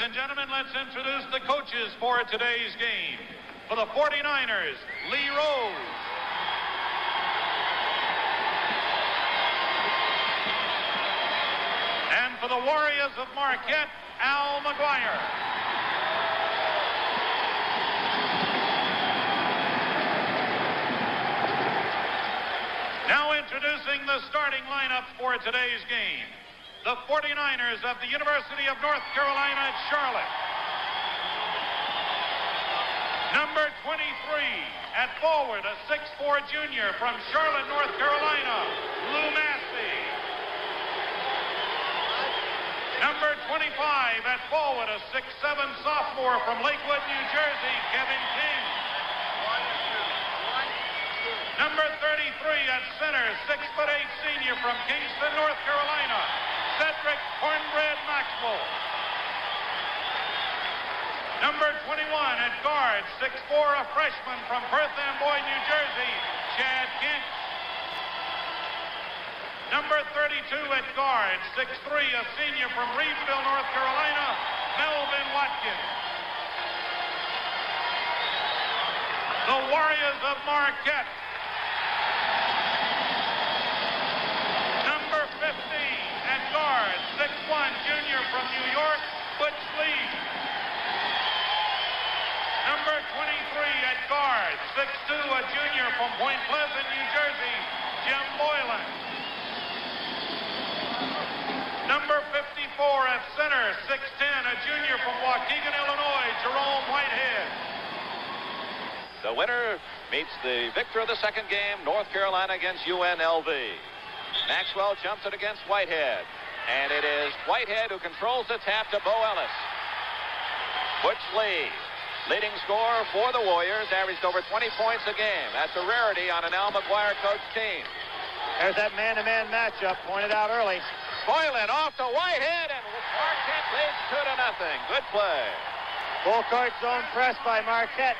Ladies and gentlemen, let's introduce the coaches for today's game. For the 49ers, Lee Rose. And for the Warriors of Marquette, Al McGuire. Now introducing the starting lineup for today's game. The 49ers of the University of North Carolina at Charlotte. Number 23 at forward, a 6'4" junior from Charlotte, North Carolina, Lou Massey. Number 25 at forward, a 6'7" sophomore from Lakewood, New Jersey, Kevin King. Number 33 at center, 6'8" senior from Kingston, North Carolina, Cedric Cornbread Maxwell. Number 21 at guard, 6'4", a freshman from Perth Amboy, New Jersey, Chad Kent. Number 32 at guard, 6'3", a senior from Reedville, North Carolina, Melvin Watkins. The Warriors of Marquette. Number 15 at guard, 6'1", junior from New York, Butch Lee. Number 23 at guard, 6'2", a junior from Point Pleasant, New Jersey, Jim Boylan. Number 54 at center, 6'10", a junior from Waukegan, Illinois, Jerome Whitehead. The winner meets the victor of the second game, North Carolina against UNLV. Maxwell jumps it against Whitehead. And it is Whitehead who controls the tap to Bo Ellis. Butch Lee, leading scorer for the Warriors, averaged over 20 points a game. That's a rarity on an Al McGuire coached team. There's that man-to-man matchup pointed out early. Boylan off to Whitehead, and Marquette leads 2-0. Good play. Full court zone press by Marquette.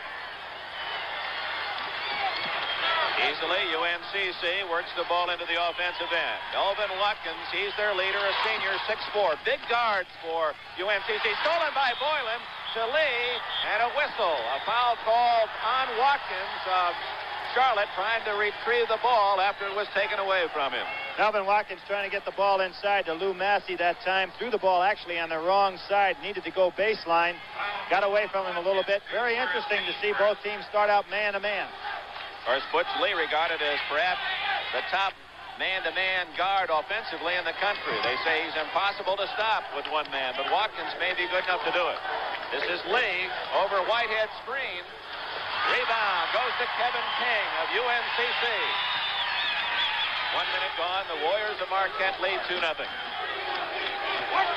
Easily, UNCC works the ball into the offensive end. Melvin Watkins, he's their leader, a senior, 6'4". Big guards for UNCC. Stolen by Boylan to Lee, and a whistle. A foul called on Watkins of Charlotte, trying to retrieve the ball after it was taken away from him. Melvin Watkins trying to get the ball inside to Lou Massey that time. Threw the ball actually on the wrong side. Needed to go baseline. Got away from him a little bit. Very interesting to see both teams start out man-to-man. Of course, Butch Lee regarded as perhaps the top man-to-man guard offensively in the country. They say he's impossible to stop with one man, but Watkins may be good enough to do it. This is Lee over Whitehead's screen. Rebound goes to Kevin King of UNCC. 1 minute gone. The Warriors of Marquette lead 2-0.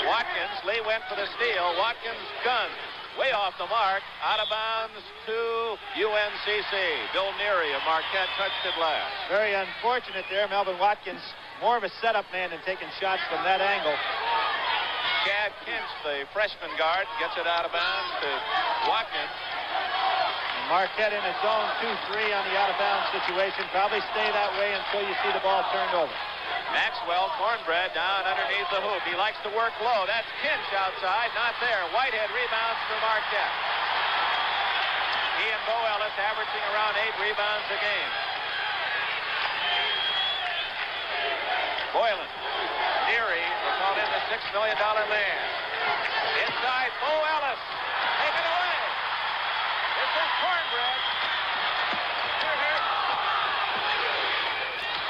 Watkins, Lee went for the steal. Watkins guns. Way off the mark, out of bounds to UNCC. Bill Neary of Marquette touched it last. Very unfortunate there. Melvin Watkins, more of a setup man than taking shots from that angle. Chad Kent, the freshman guard, gets it out of bounds to Watkins. And Marquette in a zone 2-3 on the out-of-bounds situation. Probably stay that way until you see the ball turned over. Maxwell, Cornbread down underneath the hoop. He likes to work low. That's Kinch outside, not there. Whitehead rebounds for Marquette. He and Bo Ellis averaging around 8 rebounds a game. Boylan, Neary, they called in the $6 million man. Inside, Bo Ellis, take it away. This is Cornbread.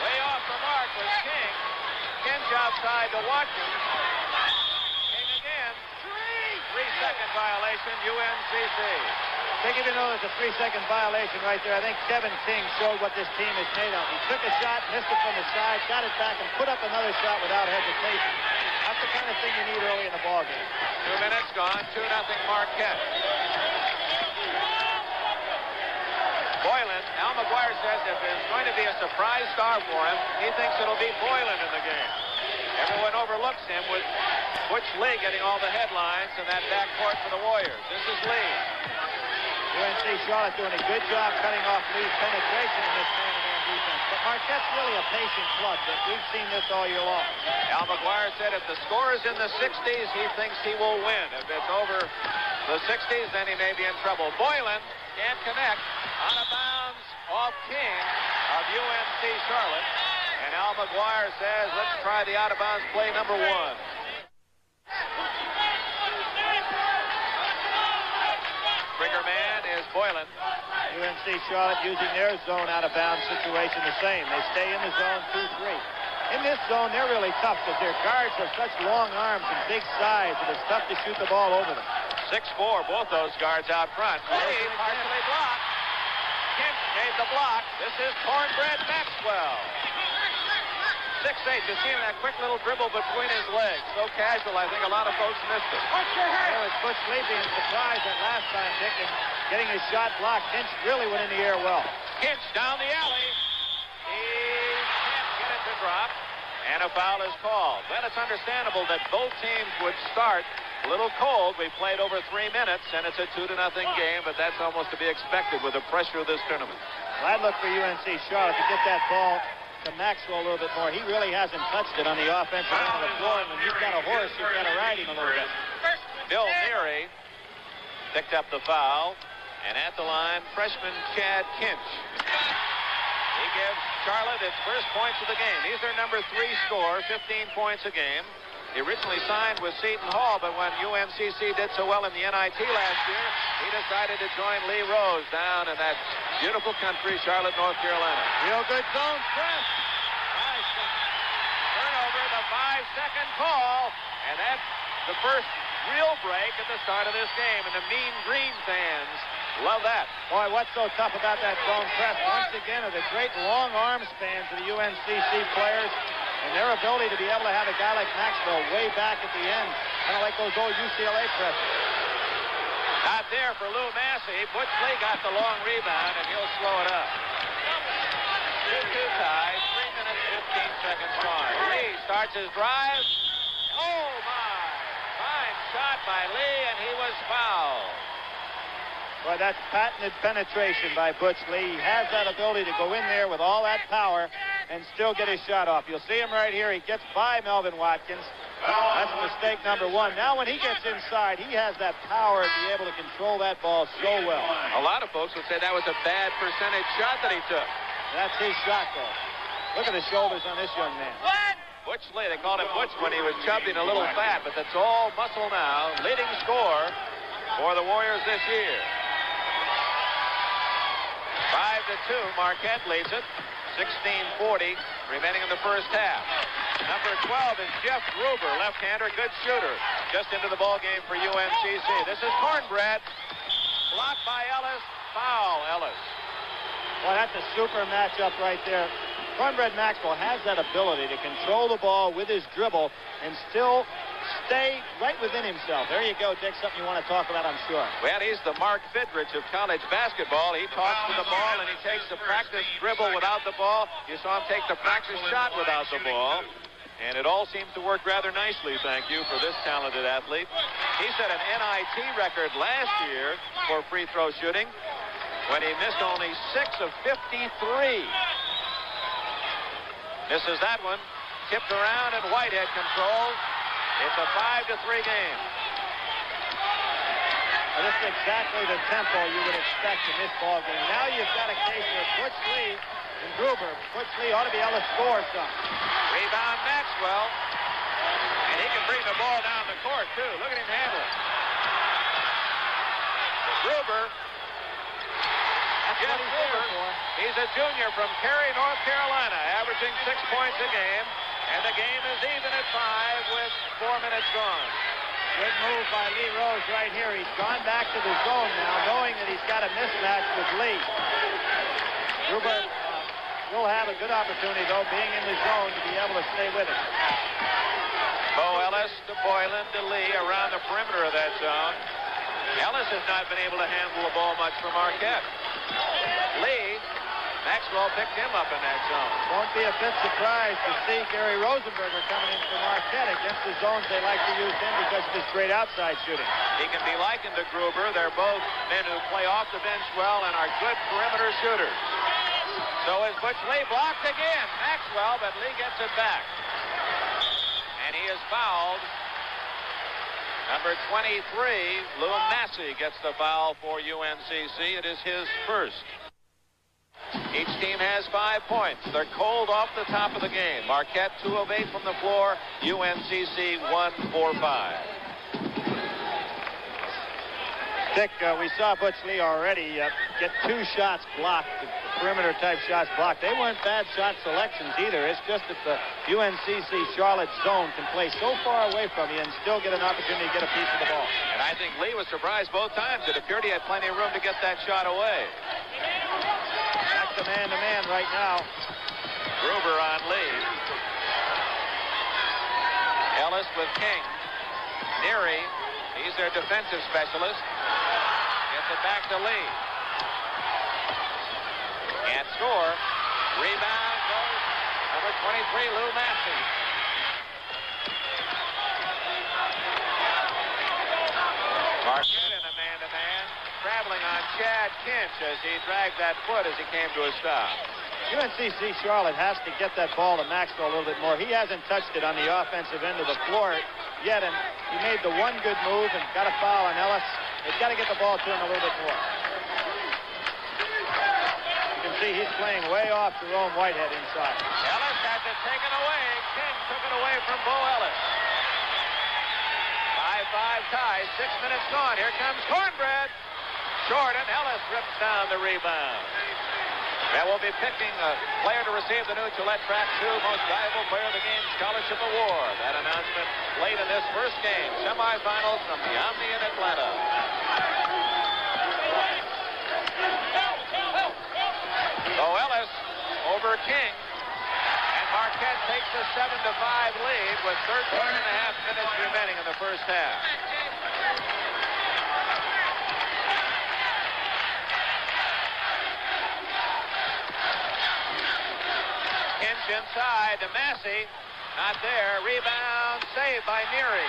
Way off the mark was King. Kinch outside to Watkins. King again. 3-second violation, UNCC. I think even though there's a 3-second violation right there, I think Kevin King showed what this team is made of. He took a shot, missed it from the side, got it back, and put up another shot without hesitation. That's the kind of thing you need early in the ballgame. 2 minutes gone, 2-0 Marquette. Boylan, Al McGuire says if there's going to be a surprise star for him, he thinks it'll be Boylan in the game. Everyone overlooks him with Butch Lee getting all the headlines in that backcourt for the Warriors. This is Lee. UNC Charlotte doing a good job cutting off Lee's penetration in this man-to-man defense. Putting Marquette's really a patient club. We've seen this all year long. Al McGuire said if the score is in the 60s, he thinks he will win. If it's over the 60s, then he may be in trouble. Boylan can't connect. Out of bounds off King of UNC Charlotte. And Al McGuire says, let's try the out-of-bounds play number 1. Trigger man is Boylan. UNC Charlotte using their zone out-of-bounds situation the same. They stay in the zone 2-3. In this zone, they're really tough because their guards have such long arms and big size that it's tough to shoot the ball over them. 6'4", both those guards out front. Lee partially blocked. Kent gave the block. This is Cornbread Maxwell. 6'8". You see that quick little dribble between his legs. So casual, I think a lot of folks missed it. Well, it's Butch Lee being surprised that last time, Dick, and getting his shot blocked. Kinch really went in the air well. Kinch down the alley. He can't get it to drop. And a foul is called. Well, it's understandable that both teams would start a little cold. We played over 3 minutes, and it's a 2-0 game, but that's almost to be expected with the pressure of this tournament. Well, I'd look for UNC Charlotte to get that ball to Maxwell a little bit more. He really hasn't touched it on the offensive end of the floor, and when you've got a horse, you've got to ride him a little bit. Bill Neary picked up the foul, and at the line, freshman Chad Kinch. He gives Charlotte its first points of the game. He's their number 3 scorer, 15 points a game. He originally signed with Seton Hall, but when UNCC did so well in the NIT last year, he decided to join Lee Rose down in that beautiful country, Charlotte, North Carolina. Real good zone press. Nice. Turnover, the 5-second call, and that's the first real break at the start of this game, and the Mean Green fans love that. Boy, what's so tough about that zone press, once again, are the great long arm spans of the UNCC players and their ability to be able to have a guy like Maxwell way back at the end, kind of like those old UCLA presses. Not there for Lou Massey. Butch Lee got the long rebound, and he'll slow it up. 2-2 tie, 3 minutes, 15 seconds gone. Lee starts his drive. Oh, my. Fine shot by Lee, and he was fouled. Boy, that's patented penetration by Butch Lee. He has that ability to go in there with all that power and still get his shot off. You'll see him right here. He gets by Melvin Watkins. That's mistake number 1. Now when he gets inside, he has that power to be able to control that ball so well. A lot of folks would say that was a bad percentage shot that he took. That's his shot, though. Look at the shoulders on this young man. Butch Lee, they called him Butch when he was chubby and a little fat, but that's all muscle now. Leading scorer for the Warriors this year. 5-2, Marquette leads it. 16:40 remaining in the first half. Number 12 is Jeff Gruber, left-hander, good shooter. Just into the ball game for UNCC. This is Cornbread. Blocked by Ellis. Foul, Ellis. Well, that's a super matchup right there. Cornbread Maxwell has that ability to control the ball with his dribble and still stay right within himself. There you go, Dick, something you want to talk about, I'm sure. Well, he's the Mark Fidrich of college basketball. He talks to the ball, and he takes the practice dribble without the ball. You saw him take the practice shot without the ball. And it all seems to work rather nicely, thank you, for this talented athlete. He set an NIT record last year for free throw shooting when he missed only 6 of 53. Misses that one. Tipped around, and Whitehead controls. It's a 5-3 game. Well, this is exactly the tempo you would expect in this ball game. Now you've got a case where Butch Lee and Gruber. Butch Lee ought to be able to score some. Rebound Maxwell. And he can bring the ball down the court, too. Look at him handle it. Gruber. Jeff Gruber. He's a junior from Cary, North Carolina, averaging 6 points a game. And the game is even at 5 with 4 minutes gone. Good move by Lee Rose right here. He's gone back to the zone now, knowing that he's got a mismatch with Lee. Gruber will have a good opportunity, though, being in the zone, to be able to stay with it. Bo Ellis to Boylan to Lee around the perimeter of that zone. Ellis has not been able to handle the ball much from Marquette. Lee, Maxwell picked him up in that zone. Won't be a bit surprised to see Gary Rosenberger coming in for Marquette against the zones they like to use him because of his great outside shooting. He can be likened to Gruber. They're both men who play off the bench well and are good perimeter shooters. So is Butch Lee. Blocked again. Maxwell, but Lee gets it back. And he is fouled. Number 23, Lou Massey, gets the foul for UNCC. It is his first. Each team has 5 points. They're cold off the top of the game. Marquette 2 of 8 from the floor. UNCC 1 for 5. Dick, we saw Butch Lee already get 2 shots blocked, perimeter type shots blocked. They weren't bad shot selections either. It's just that the UNCC Charlotte zone can play so far away from you and still get an opportunity to get a piece of the ball. And I think Lee was surprised both times. It appeared he had plenty of room to get that shot away. That's the man-to-man right now. Gruber on Lee. Ellis with King. Neary, he's their defensive specialist. Gets it back to Lee. Can't score. Rebound goes number 23, Lou Massey. Marquette in a man-to-man, traveling on Chad Kinch as he dragged that foot as he came to a stop. UNCC Charlotte has to get that ball to Maxwell a little bit more. He hasn't touched it on the offensive end of the floor yet, and he made the one good move and got a foul on Ellis. They've got to get the ball to him a little bit more. You can see he's playing way off Jerome Whitehead inside. Ellis has it taken away. King took it away from Bo Ellis. 5-5 tie, 6 minutes gone. Here comes Cornbread. Short, and Ellis rips down the rebound. And we'll be picking a player to receive the new Gillette Track 2 Most Valuable Player of the Game Scholarship Award. That announcement late in this first game. Semifinals from the Omni in Atlanta. So Ellis over King. And Marquette takes a 7-5 lead with 13 and a half minutes remaining in the first half. Kinch inside to Massey. Not there. Rebound saved by Neary.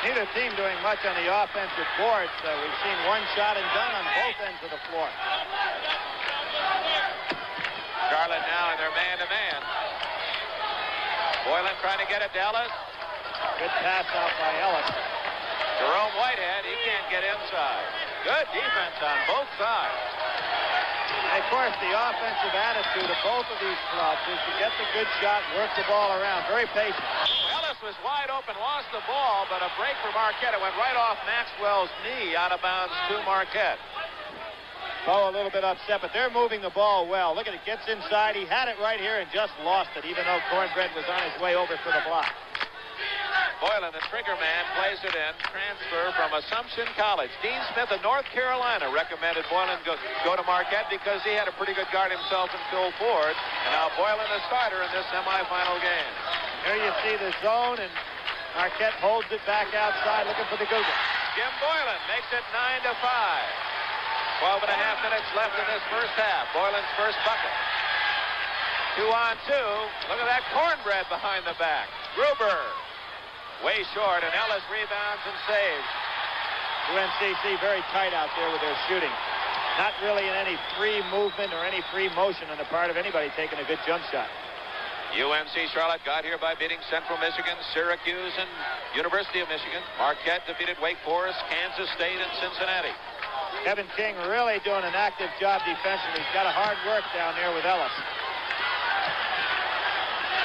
Neither team doing much on the offensive boards. We've seen one shot and done on both ends of the floor. Charlotte now in their man-to-man. Boylan trying to get it to Ellis. Good pass out by Ellis. Jerome Whitehead, he can't get inside. Good defense on both sides. And of course, the offensive attitude of both of these clubs is to get the good shot, work the ball around. Very patient. Ellis was wide open, lost the ball, but a break for Marquette. It went right off Maxwell's knee, out of bounds to Marquette. Bo a little bit upset, but they're moving the ball well. Look at it, gets inside. He had it right here and just lost it, even though Cornbread was on his way over for the block. Boylan, the trigger man, plays it in. Transfer from Assumption College. Dean Smith of North Carolina recommended Boylan go to Marquette because he had a pretty good guard himself in Phil Ford. And now Boylan, the starter in this semifinal game. Here you see the zone, and Marquette holds it back outside, looking for the Google. Jim Boylan makes it 9-5. 12 and a half minutes left in this first half. Boylan's first bucket. 2 on 2. Look at that Cornbread behind the back. Gruber. Way short, and Ellis rebounds and saves. UNCC very tight out there with their shooting. Not really in any free movement or any free motion on the part of anybody taking a good jump shot. UNC Charlotte got here by beating Central Michigan, Syracuse, and University of Michigan. Marquette defeated Wake Forest, Kansas State, and Cincinnati. Kevin King really doing an active job defensively. He's got a hard work down there with Ellis.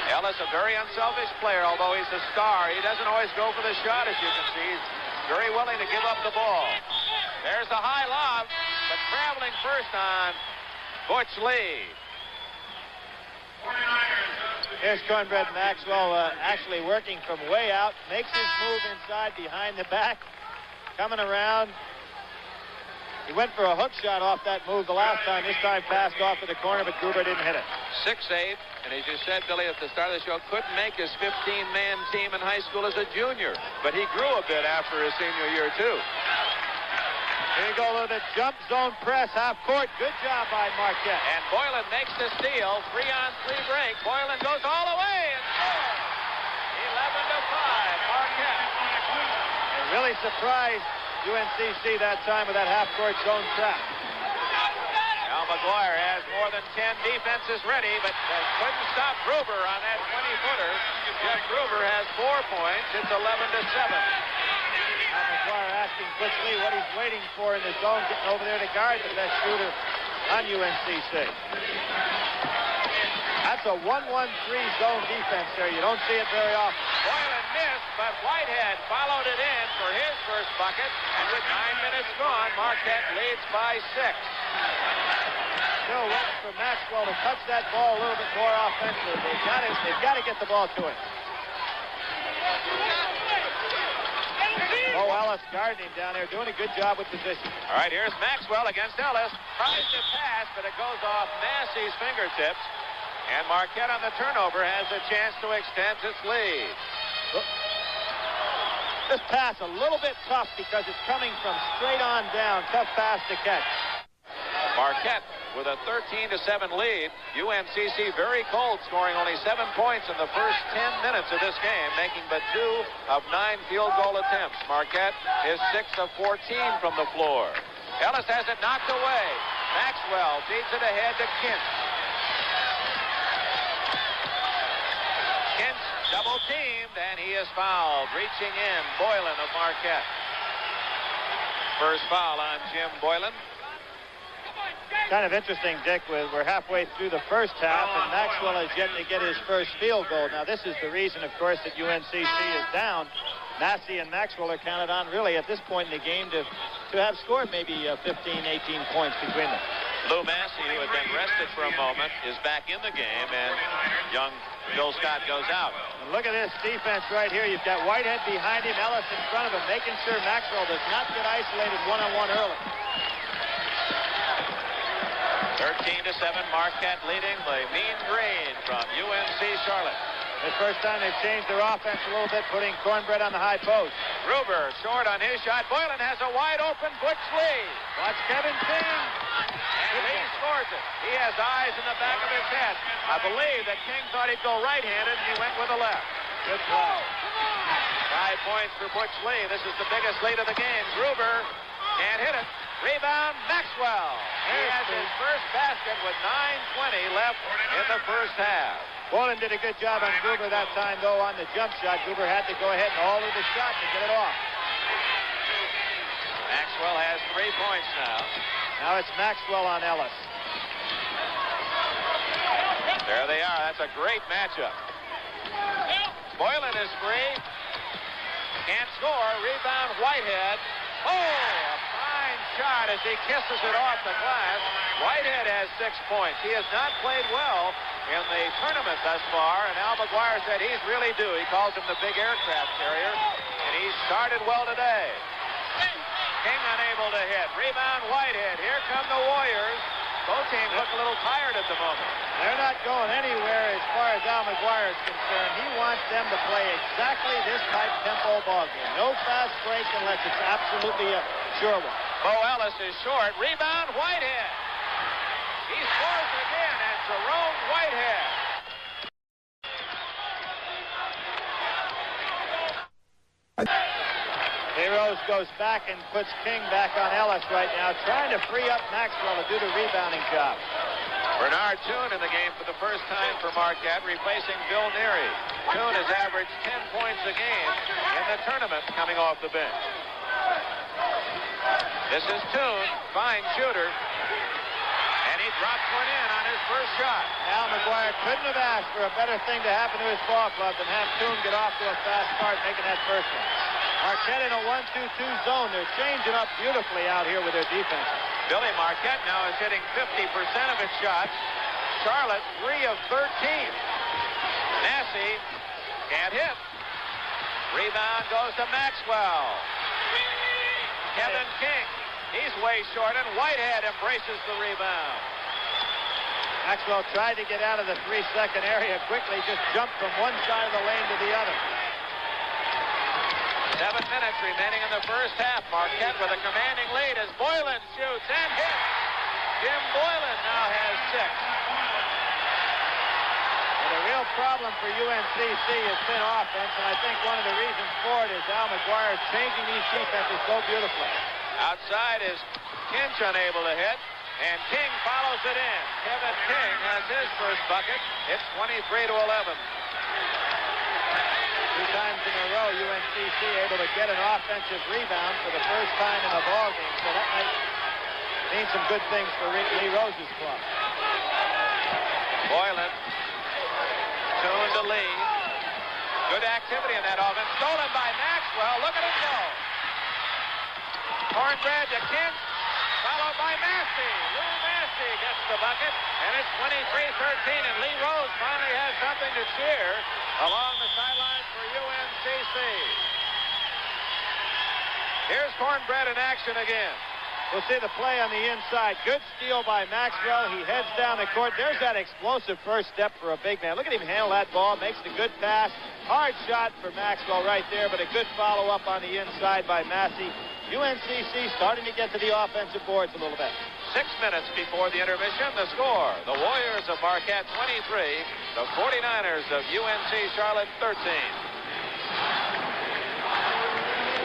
Ellis, a very unselfish player, although he's a star. He doesn't always go for the shot, as you can see. He's very willing to give up the ball. There's the high lob, but traveling first on Butch Lee. Here's Cornbread Maxwell actually working from way out. Makes his move inside behind the back. Coming around. He went for a hook shot off that move the last time. This time passed off to the corner, but Gruber didn't hit it. 6'8", and as you said, Billy, at the start of the show, couldn't make his 15-man team in high school as a junior. But he grew a bit after his senior year, too. Here you go, a little bit jump zone press, half court. Good job by Marquette. And Boylan makes the steal. 3-on-3 break. Boylan goes all the way and scores. 11-5, Marquette. They really surprised UNCC that time with that half-court zone trap. Now McGuire has more than 10 defenses ready, but couldn't stop Gruber on that 20-footer. Jeff Gruber has 4 points. It's 11-7. Now McGuire asking Butch Lee what he's waiting for in the zone, getting over there to guard the best shooter on UNCC. That's a 1-1-3 zone defense there. You don't see it very often. Boylan missed, but Whitehead followed it in for his first bucket. And with 9 minutes gone, Marquette leads by 6. Still waiting for Maxwell to touch that ball a little bit more offensively. They've got to get the ball to him. Bo Ellis guarding him down there, doing a good job with position. All right, here's Maxwell against Ellis. Tries to pass, but it goes off Massey's fingertips. And Marquette on the turnover has a chance to extend its lead. This pass a little bit tough because it's coming from straight on down. Tough pass to catch. Marquette with a 13-7 lead. UNCC very cold, scoring only 7 points in the first 10 minutes of this game, making but 2 of 9 field goal attempts. Marquette is 6 of 14 from the floor. Ellis has it knocked away. Maxwell feeds it ahead to Kent. Kent double teamed, and he is fouled. Reaching in, Boylan of Marquette. First foul on Jim Boylan. Kind of interesting, Dick. We're halfway through the first half, and Maxwell has yet to get his first field goal. Now, this is the reason, of course, that UNCC is down. Massey and Maxwell are counted on, really, at this point in the game to have scored maybe 15, 18 points between them. Lou Massey, who had been rested for a moment, is back in the game, and young Bill Scott goes out. And look at this defense right here. You've got Whitehead behind him, Ellis in front of him, making sure Maxwell does not get isolated one-on-one early. 13-7, Marquette leading the Mean Green from UNC Charlotte. The first time they've changed their offense a little bit, putting Cornbread on the high post. Gruber short on his shot. Boylan has a wide open Butch Lee. Watch Kevin King. And Lee scores it. He has eyes in the back of his head. I believe that King thought he'd go right-handed, and he went with the left. Good play. 5 points for Butch Lee. This is the biggest lead of the game. Gruber can't hit it. Rebound, Maxwell. He has his first basket with 9:20 left in the first half. Boylan did a good job on Gruber that time, though, on the jump shot. Gruber had to go ahead and alter the shot to get it off. Maxwell has 3 points now. Now it's Maxwell on Ellis. There they are. That's a great matchup. Boylan is free. Can't score. Rebound, Whitehead. Oh, a fine shot as he kisses it off the glass. Whitehead has 6 points. He has not played well in the tournament thus far, and Al McGuire said he's really due. He calls him the big aircraft carrier, and he started well today. King unable to hit. Rebound, Whitehead. Here come the Warriors. Both teams look a little tired at the moment. They're not going anywhere as far as Al McGuire is concerned. He wants them to play exactly this type tempo ball game. No fast break unless it's absolutely a sure one. Bo Ellis is short. Rebound, Whitehead. He scores again, and Jerome Whitehead. Rose goes back and puts King back on Ellis right now, trying to free up Maxwell to do the rebounding job. Bernard Toon in the game for the first time for Marquette, replacing Bill Neary. Toon has averaged 10 points a game in the tournament coming off the bench. This is Toon, fine shooter, and he drops one in on his first shot. Al McGuire couldn't have asked for a better thing to happen to his ball club than have Toon get off to a fast start making that first one. Marquette in a 1-2-2 zone. They're changing up beautifully out here with their defense. Billy Marquette now is hitting 50% of its shots. Charlotte 3 of 13. Massey can't hit. Rebound goes to Maxwell. Kevin King. He's way short, and Whitehead embraces the rebound. Maxwell tried to get out of the 3-second area quickly, just jumped from one side of the lane to the other. 7 minutes remaining in the first half. Marquette with a commanding lead as Boylan shoots and hits. Jim Boylan now has 6. And the real problem for UNCC has been offense, and I think one of the reasons for it is Al McGuire changing these defenses so beautifully. Outside is Kinch unable to hit. And King follows it in. Kevin King has his first bucket. It's 23-11. 2 times in a row, UNCC able to get an offensive rebound for the first time in a ball game. So that might mean some good things for Lee Rose's club. Boylan. Tune to Lee. Good activity in that offense. Stolen by Maxwell. Look at him go. Cornbread to Kent. Followed by Massey. Lou Massey gets the bucket. And it's 23-13. And Lee Rose finally has something to cheer along the sidelines for UNCC. Here's Cornbread in action again. We'll see the play on the inside. Good steal by Maxwell. He heads down the court. There's that explosive first step for a big man. Look at him handle that ball. Makes the good pass. Hard shot for Maxwell right there, but a good follow-up on the inside by Massey. UNCC starting to get to the offensive boards a little bit. 6 minutes before the intermission, the score. The Warriors of Marquette 23, the 49ers of UNC Charlotte 13.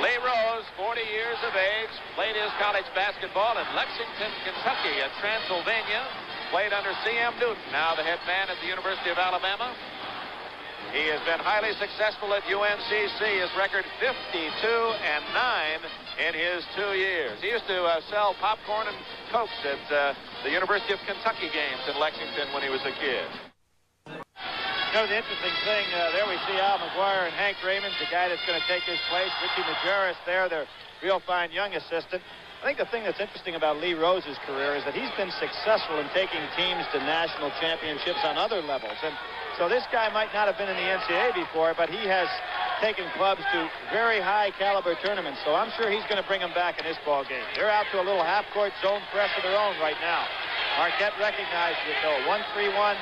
Lee Rose, 40 years of age, played his college basketball in Lexington, Kentucky at Transylvania. Played under C.M. Newton, now the head man at the University of Alabama. He has been highly successful at UNCC. His record 52-9 in his 2 years. He used to sell popcorn and Cokes at the University of Kentucky games in Lexington when he was a kid. You know, the interesting thing, there we see Al McGuire and Hank Raymond, the guy that's going to take his place. Richie Majerus there, their real fine young assistant. I think the thing that's interesting about Lee Rose's career is that he's been successful in taking teams to national championships on other levels. And so this guy might not have been in the NCAA before, but he has taken clubs to very high caliber tournaments. So I'm sure he's going to bring them back in this ball game. They're out to a little half-court zone press of their own right now. Marquette recognizes it, though. 1-3-1.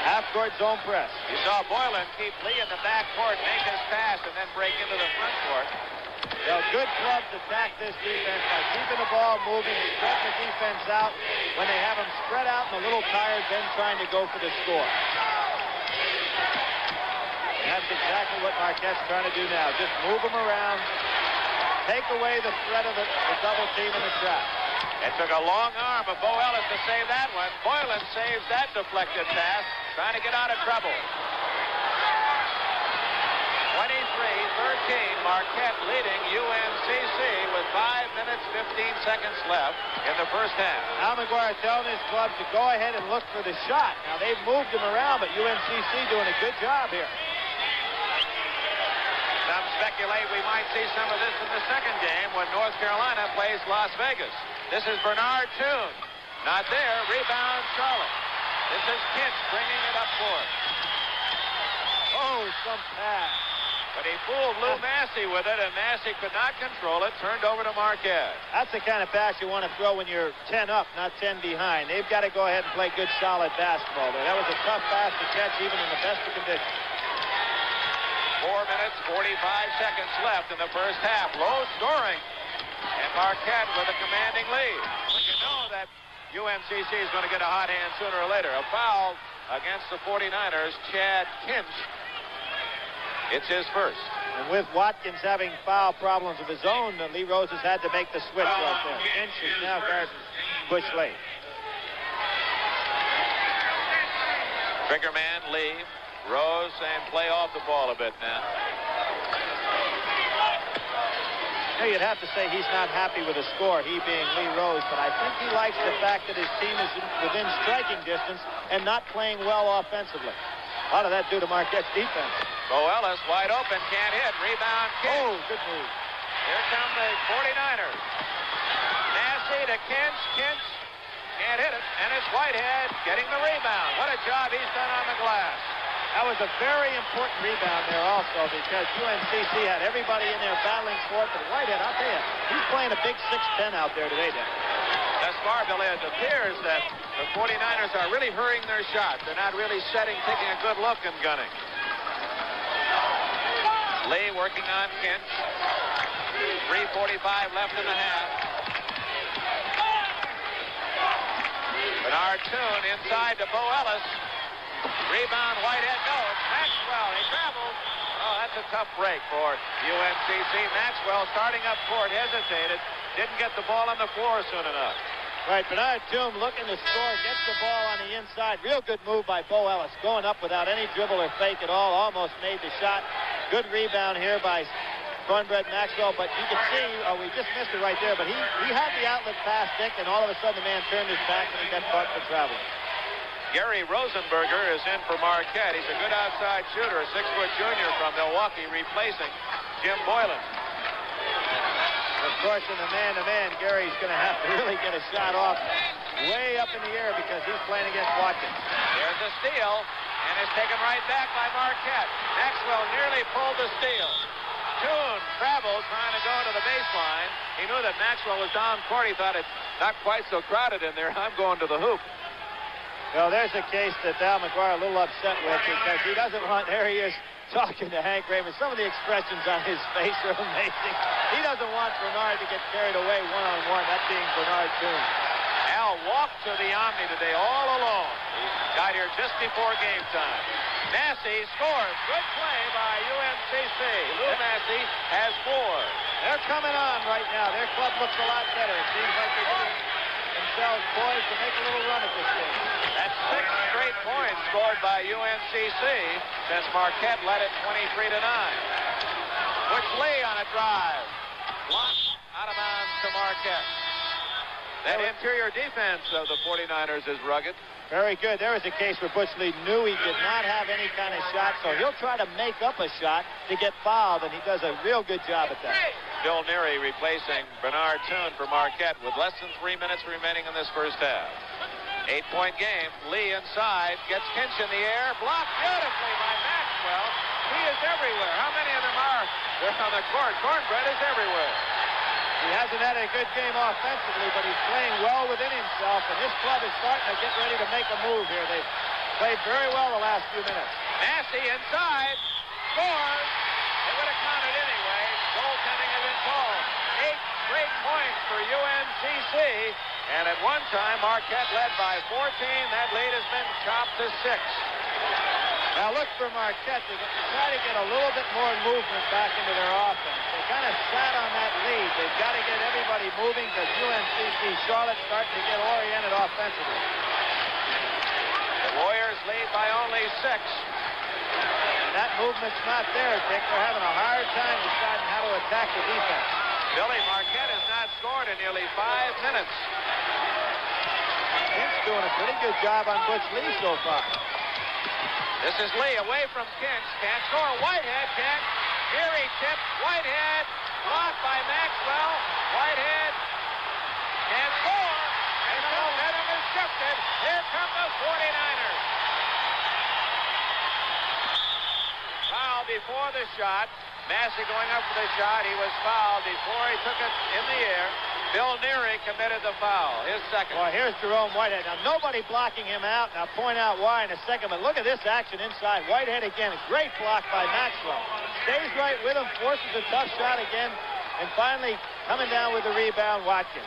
Half-court zone press. You saw Boylan keep Lee in the back court, make his pass, and then break into the front court. Well, good clubs attack this defense by keeping the ball moving, spreading the defense out. When they have them spread out and a little tired, then trying to go for the score. And that's exactly what Marquette's trying to do now. Just move them around, take away the threat of the double team in the trap. It took a long arm of Bo Ellis to save that one. Boylan saves that deflected pass, trying to get out of trouble. 23-13, Marquette leading UNCC with 5 minutes, 15 seconds left in the first half. Al McGuire telling his club to go ahead and look for the shot. Now, they've moved him around, but UNCC doing a good job here. Some speculate we might see some of this in the second game when North Carolina plays Las Vegas. This is Bernard Toon. Not there. Rebound, Charlotte. This is Kent bringing it up for it. Oh, some pass. But he fooled Lou Massey with it, and Massey could not control it. Turned over to Marquette. That's the kind of pass you want to throw when you're 10 up, not 10 behind. They've got to go ahead and play good, solid basketball there. That was a tough pass to catch, even in the best of conditions. 4 minutes, 45 seconds left in the first half. Low scoring. And Marquette with a commanding lead. But you know that UNCC is going to get a hot hand sooner or later. A foul against the 49ers, Chad Kinch. It's his first. And with Watkins having foul problems of his own, Lee Rose has had to make the switch right there. Kinch is now guarding Bush late. Trigger man, Lee. Rose saying play off the ball a bit now. Now you'd have to say he's not happy with the score, he being Lee Rose, but I think he likes the fact that his team is within striking distance and not playing well offensively. A lot of that due to Marquette's defense. Bo Ellis wide open, can't hit. Rebound, Kinch. Oh, good move. Here come the 49ers. Massey to Kinch. Kinch can't hit it, and it's Whitehead getting the rebound. What a job he's done on the glass. That was a very important rebound there also because UNCC had everybody in there battling for it. But Whitehead, I'll tell you, he's playing a big 6'10" out there today, Dan. Thus far, Billy, it appears that the 49ers are really hurrying their shot. They're not really setting, taking a good look and gunning. Lee working on Kinch. 3:45 left in the half. Bernard Toon inside to Bo Ellis. Rebound, Whitehead, no, it's Maxwell. He travels. Oh, that's a tough break for UNCC. Maxwell starting up court, hesitated, didn't get the ball on the floor soon enough. Right, Bernard Toom looking to score, gets the ball on the inside. Real good move by Bo Ellis, going up without any dribble or fake at all. Almost made the shot. Good rebound here by Cornbread Maxwell, but you can see, we just missed it right there, but he had the outlet pass, Dick, and all of a sudden the man turned his back and he got caught for traveling. Gary Rosenberger is in for Marquette. He's a good outside shooter, a 6-foot junior from Milwaukee, replacing Jim Boylan. Of course, in the man-to-man, Gary's going to have to really get a shot off way up in the air because he's playing against Watkins. There's a steal, and it's taken right back by Marquette. Maxwell nearly pulled the steal. Toon traveled, trying to go to the baseline. He knew that Maxwell was down court. He thought it's not quite so crowded in there. I'm going to the hoop. Well, there's a case that Al McGuire a little upset with because he doesn't want, there he is talking to Hank Raymond. Some of the expressions on his face are amazing. He doesn't want Bernard to get carried away one-on-one, that being Bernard Toon. Al walked to the Omni today all alone. He got here just before game time. Massey scores. Good play by UMCC. Lou Massey has 4. They're coming on right now. Their club looks a lot better. It seems like they're getting themselves poised to make a little run at this game. That's 6 straight points scored by UMCC since Marquette led it 23-9. Butch Lee on a drive. Blocked out of bounds to Marquette. That interior defense of the 49ers is rugged. Very good. There was a case where Butch Lee knew he did not have any kind of shot, so he'll try to make up a shot to get fouled, and he does a real good job at that. Bill Neary replacing Bernard Toon for Marquette with less than 3 minutes remaining in this first half. 8-point game. Lee inside, gets Kinch in the air, blocked beautifully by Maxwell. He is everywhere. How many of them are there on the court? Cornbread is everywhere. He hasn't had a good game offensively, but he's playing well within himself, and this club is starting to get ready to make a move here. They've played very well the last few minutes. Massey inside, scores. They would have counted anyway. Goaltending has been called. 8 straight points for UMCC, and at one time Marquette led by 14. That lead has been chopped to 6. Now look for Marquette to try to get a little bit more movement back into their offense. They kind of sat on that lead. They've got to get everybody moving because UMCC Charlotte's starting to get oriented offensively. The Warriors lead by only 6. And that movement's not there, Dick. They're having a hard time deciding how to attack the defense. Billy, Marquette has not scored in nearly 5 minutes. He's doing a pretty good job on Butch Lee so far. This is Lee away from Kinch. Can't score. Whitehead can. Here he tips. Whitehead blocked by Maxwell. Whitehead can't score. And the momentum is shifted. Here come the 49ers. Foul before the shot. Massey going up for the shot. He was fouled before he took it in the air. Bill Neary committed the foul, his second. Well, here's Jerome Whitehead. Now, nobody blocking him out. Now, point out why in a second. But look at this action inside. Whitehead again. A great block by Maxwell. Stays right with him, forces a tough shot again, and finally coming down with the rebound, Watkins.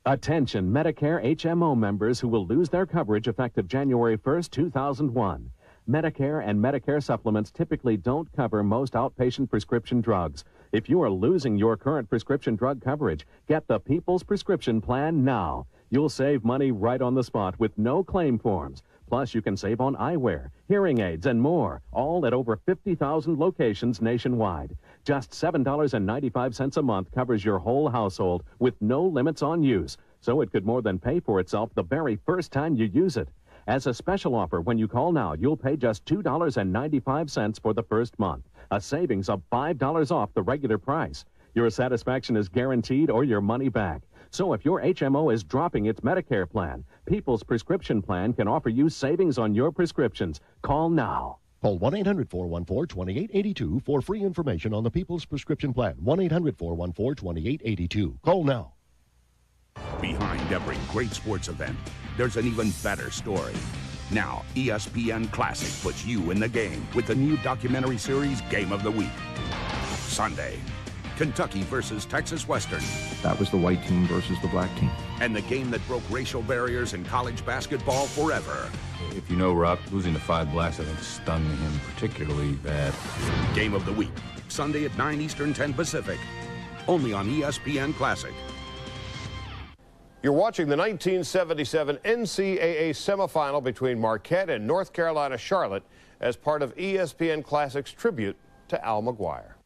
Attention, Medicare HMO members who will lose their coverage effective January 1st, 2001. Medicare and Medicare supplements typically don't cover most outpatient prescription drugs. If you are losing your current prescription drug coverage, get the People's Prescription Plan now. You'll save money right on the spot with no claim forms. Plus, you can save on eyewear, hearing aids, and more, all at over 50,000 locations nationwide. Just $7.95 a month covers your whole household with no limits on use, so it could more than pay for itself the very first time you use it. As a special offer, when you call now, you'll pay just $2.95 for the first month, a savings of $5 off the regular price. Your satisfaction is guaranteed or your money back. So if your HMO is dropping its Medicare plan, People's Prescription Plan can offer you savings on your prescriptions. Call now. Call 1-800-414-2882 for free information on the People's Prescription Plan. 1-800-414-2882. Call now. Behind every great sports event, there's an even better story. Now, ESPN Classic puts you in the game with the new documentary series Game of the Week. Sunday, Kentucky versus Texas Western. That was the white team versus the black team. And the game that broke racial barriers in college basketball forever. If you know Rock, losing to 5 blacks, I think stung him particularly bad. Game of the Week, Sunday at 9 Eastern, 10 Pacific. Only on ESPN Classic. You're watching the 1977 NCAA semifinal between Marquette and North Carolina Charlotte as part of ESPN Classics tribute to Al McGuire.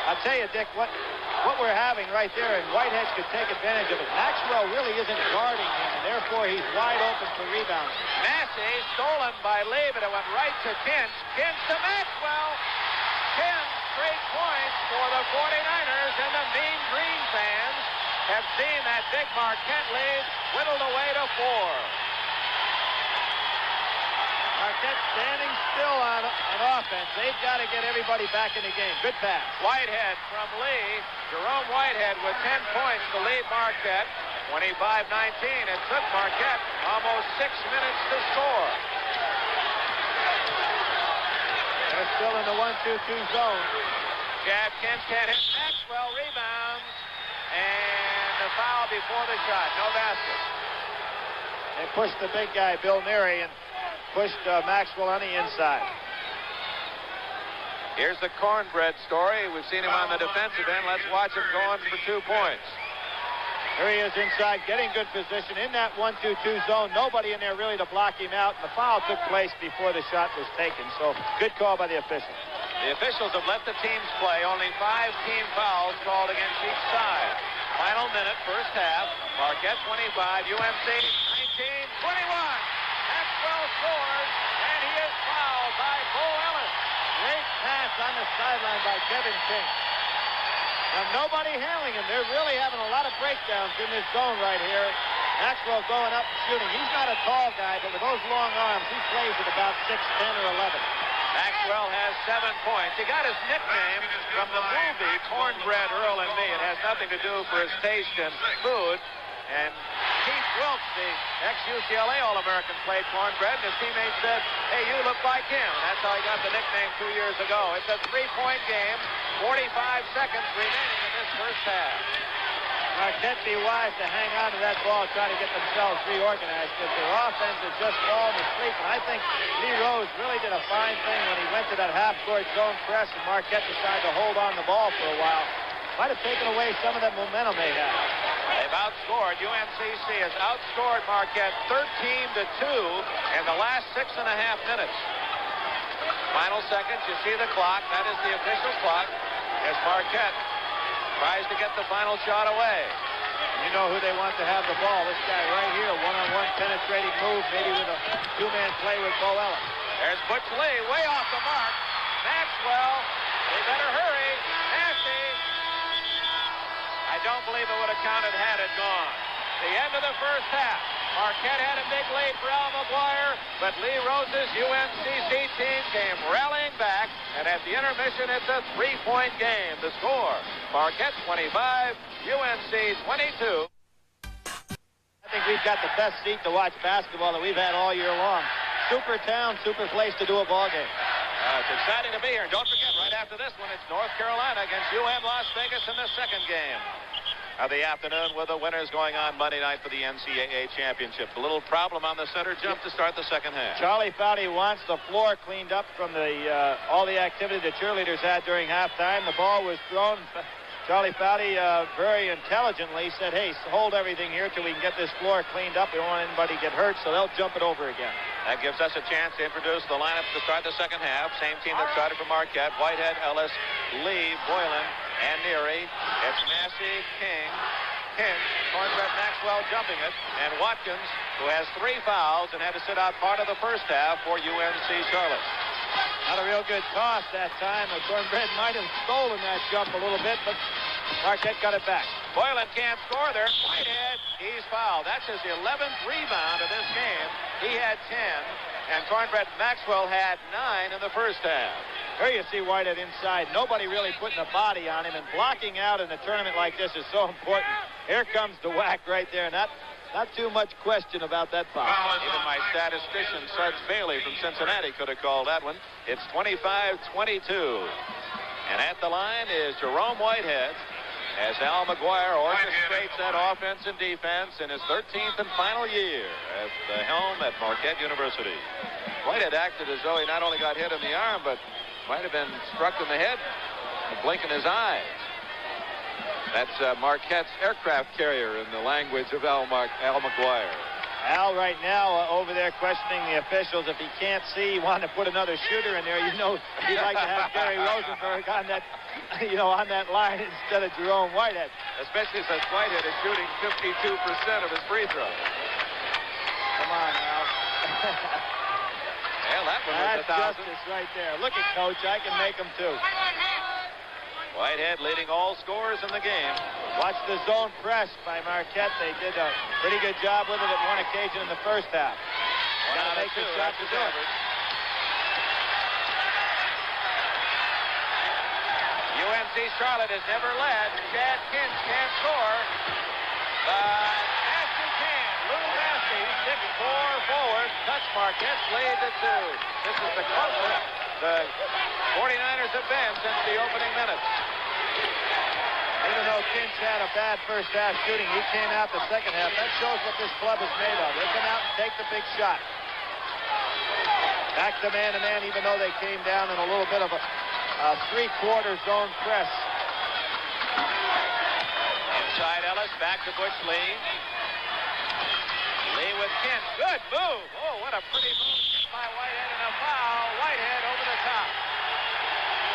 I'll tell you, Dick, what we're having right there, and Whitehead could take advantage of it. Maxwell really isn't guarding him, and therefore he's wide open for rebounding. Massey stolen by Lee, but it went right to Kent. Kent to Maxwell. 10 straight points for the 49ers, and the Mean Green fans have seen that big Marquette lead whittled away to 4. Marquette standing still on offense. They've got to get everybody back in the game. Good pass. Whitehead from Lee. Jerome Whitehead with 10 points to lead Marquette. 25-19. It took Marquette almost 6 minutes to score. They're still in the 1-2-2 zone. Jab Kent can't hit. Maxwell rebounds. And the foul before the shot. No basket. They pushed the big guy, Bill Neary, and pushed Maxwell on the inside. Here's the Cornbread story. We've seen him on the defensive end. Let's watch him going for 2 points. Here he is inside, getting good position in that 1-2-2 zone. Nobody in there really to block him out. And the foul took place before the shot was taken. So good call by the officials. The officials have let the teams play. Only 5 team fouls called against each side. Final minute, first half. Marquette 25, UMC 19, 21. Maxwell scores, and he is fouled by Bo Ellis. Great pass on the sideline by Kevin King. Now, nobody handling him. They're really having a lot of breakdowns in this zone right here. Maxwell going up and shooting. He's not a tall guy, but with those long arms, he plays at about 6'10" or 11. Maxwell has 7 points. He got his nickname from the movie Cornbread Earl and Me. It has nothing to do for his taste in food. And Keith Wilkes, the ex-UCLA All-American, played cornbread, and his teammates said, hey, you look like him. And that's how he got the nickname 2 years ago. It's a 3-point game, 45 seconds remaining in this first half. Marquette be wise to hang on to that ball, try to get themselves reorganized, because their offense is just falling asleep. And I think Lee Rose really did a fine thing when he went to that half-court zone press, and Marquette decided to hold on the ball for a while. Might have taken away some of that momentum they had. They've outscored. UMCC has outscored Marquette 13-2 in the last 6.5 minutes. Final seconds, you see the clock. That is the official clock as Marquette tries to get the final shot away. And you know who they want to have the ball. This guy right here, one-on-one penetrating move, maybe with a 2-man play with Bo Ellis. There's Butch Lee, way off the mark. Maxwell, they better hurry. Nasty. I don't believe it would have counted had it gone. The end of the first half. Marquette had a big lead for Al McGuire, but Lee Rose's UMCC team came rallying back, and at the intermission, it's a 3-point game. The score, Marquette 25, UMC 22. I think we've got the best seat to watch basketball that we've had all year long. Super town, super place to do a ball game. It's exciting to be here. Don't forget, right after this one, it's North Carolina against UM Las Vegas in the second game of the afternoon, with the winners going on Monday night for the NCAA championship. A little problem on the center jump to start the second half. Charlie Foudy wants the floor cleaned up from all the activity the cheerleaders had during halftime. The ball was thrown. Charlie Foudy very intelligently said, hey, hold everything here till we can get this floor cleaned up. We don't want anybody to get hurt, so they'll jump it over again. That gives us a chance to introduce the lineups to start the second half. Same team that started for Marquette: Whitehead, Ellis, Lee, Boylan, and Neary. It's Massey, King, Hinch, Cornbread, Maxwell jumping it, and Watkins, who has 3 fouls and had to sit out part of the first half for UNC Charlotte. Not a real good toss that time. Cornbread might have stolen that jump a little bit, but Marquette got it back. Boylan can't score there. Whitehead, he's fouled. That's his 11th rebound of this game. He had 10, and Cornbread Maxwell had 9 in the first half. Here you see Whitehead inside. Nobody really putting a body on him, and blocking out in a tournament like this is so important. Here comes the whack right there. Not too much question about that foul. Even my statistician, Sarge Bailey from Cincinnati, could have called that one. It's 25-22. And at the line is Jerome Whitehead, as Al McGuire orchestrates that offense and defense in his 13th and final year at the helm at Marquette University. Whitehead acted as though he not only got hit in the arm, but might have been struck in the head, blinking his eyes. That's Marquette's aircraft carrier in the language of Al McGuire. Al right now over there questioning the officials. If he can't see, he wanted to put another shooter in there. You know, he'd like to have Gary Rosenberg on that, on that line instead of Jerome Whitehead. Especially since Whitehead is shooting 52% of his free throws. Come on, Al. Well, that one was That's justice right there. Look at Coach. I can make him too. Whitehead leading all scorers in the game. Watch the zone press by Marquette. They did a pretty good job with it at one occasion in the first half. Got to make the shot to do it. UNC Charlotte has never led. Chad Kinch can't score. But Massey can. Lou Massey, 6'4" forward, touch Marquette's lead to 2. This is the closest the 49ers have been since the opening minutes. Even though Kinch had a bad first half shooting, he came out the second half. That shows what this club is made of. They come out and take the big shot. Back to man-to-man, even though they came down in a little bit of a three-quarter zone press. Inside Ellis, back to Butch Lee. Lee with Kinch. Good move. Oh, what a pretty move by Whitehead, and a foul. Whitehead over the top.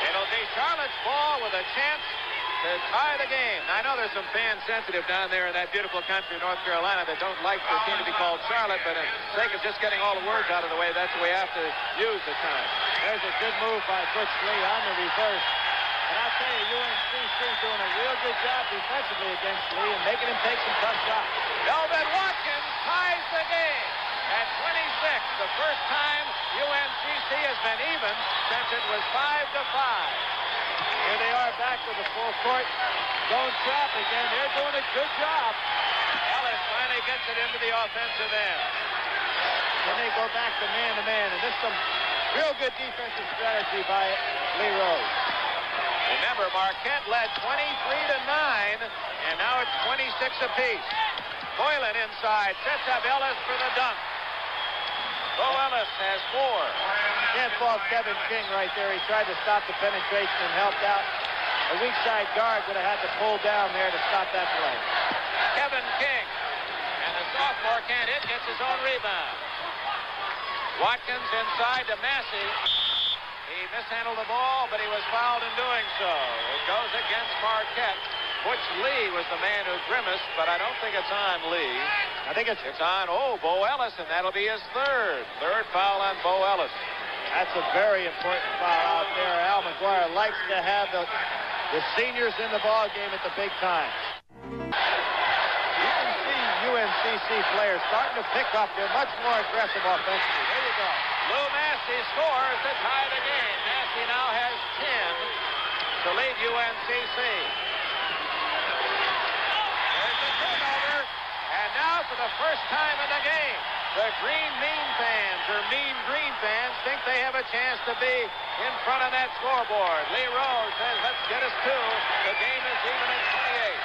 It'll be Charlotte's ball with a chance to tie the game. Now, I know there's some fans sensitive down there in that beautiful country, North Carolina, that don't like the team to be called Charlotte, but for the sake of just getting all the words out of the way, that's the way we have to use the time. There's a good move by Butch Lee on the reverse. And I'll tell you, UNC's doing a real good job defensively against Lee and making him take some tough shots. Melvin Watkins ties the game at 26. The first time UNCC has been even since it was 5-5. Here they are back with the full court. Zone trap again. They're doing a good job. Ellis finally gets it into the offensive end. Then they go back to man-to-man. And this is some real good defensive strategy by Lee Rose. Remember, Marquette led 23-9, and now it's 26 apiece. Boylan inside, sets up Ellis for the dunk. Bo Ellis has 4. Can't fault Kevin King right there. He tried to stop the penetration and helped out. A weak side guard would have had to pull down there to stop that play. Kevin King, and the sophomore can't hit, gets his own rebound. Watkins inside to Massey. He mishandled the ball, but he was fouled in doing so. It goes against Marquette. Butch Lee was the man who grimaced, but I don't think it's on Lee. I think it's on, Bo Ellis, and that'll be his third. Third foul on Bo Ellis. That's a very important foul out there. Al McGuire likes to have the seniors in the ball game at the big time. You can see UNCC players starting to pick up. They're much more aggressive offensively. There you go. Lou Massey scores to tie the game. Massey now has 10 to lead UNCC. There's the turnover, and now for the first time in the game, the Green Mean fans, or Mean Green fans, think they have a chance to be in front of that scoreboard. Lee Rose says, let's get us 2. The game is even at 28.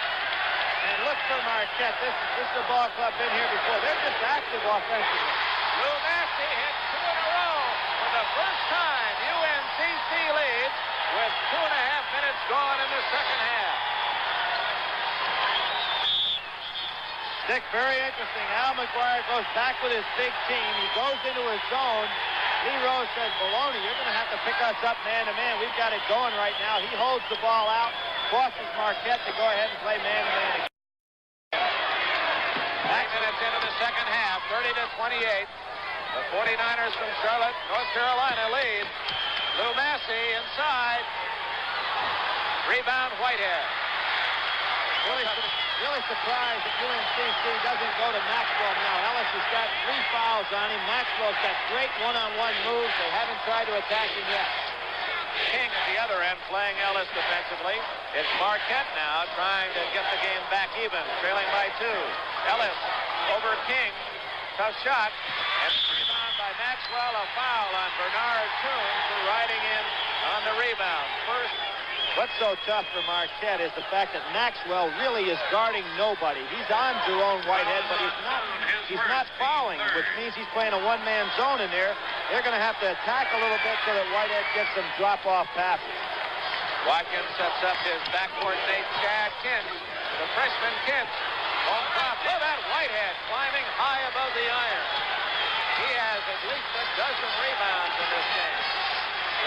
And look for Marquette. This is the ball club been here before. They're just active offensively. Lou Massey hits 2 in a row. For the first time, UNCC leads with 2.5 minutes gone in the second half. Dick, very interesting. Al McGuire goes back with his big team. He goes into his zone. Lee Rose says, Baloney, you're going to have to pick us up man-to-man. We've got it going right now. He holds the ball out, forces Marquette to go ahead and play man-to-man again. 9 minutes into the second half, 30-28. The 49ers from Charlotte, North Carolina lead. Lou Massey inside. Rebound, Whitehead. Really surprised that UNCC doesn't go to Maxwell now. Ellis has got 3 fouls on him. Maxwell's got great one-on-one moves. They haven't tried to attack him yet. King at the other end playing Ellis defensively. It's Marquette now trying to get the game back even, trailing by 2. Ellis over King. Tough shot. And rebound by Maxwell. A foul on Bernard Toon for riding in on the rebound. First. What's so tough for Marquette is the fact that Maxwell really is guarding nobody. He's on Jerome Whitehead, but he's not fouling, which means he's playing a one-man zone in there. They're going to have to attack a little bit so that Whitehead gets some drop-off passes. Watkins sets up his backcourt mate, Chad Kinch. Kent, the freshman Kent. On top. Look at that Whitehead climbing high above the iron. He has at least a dozen rebounds in this game.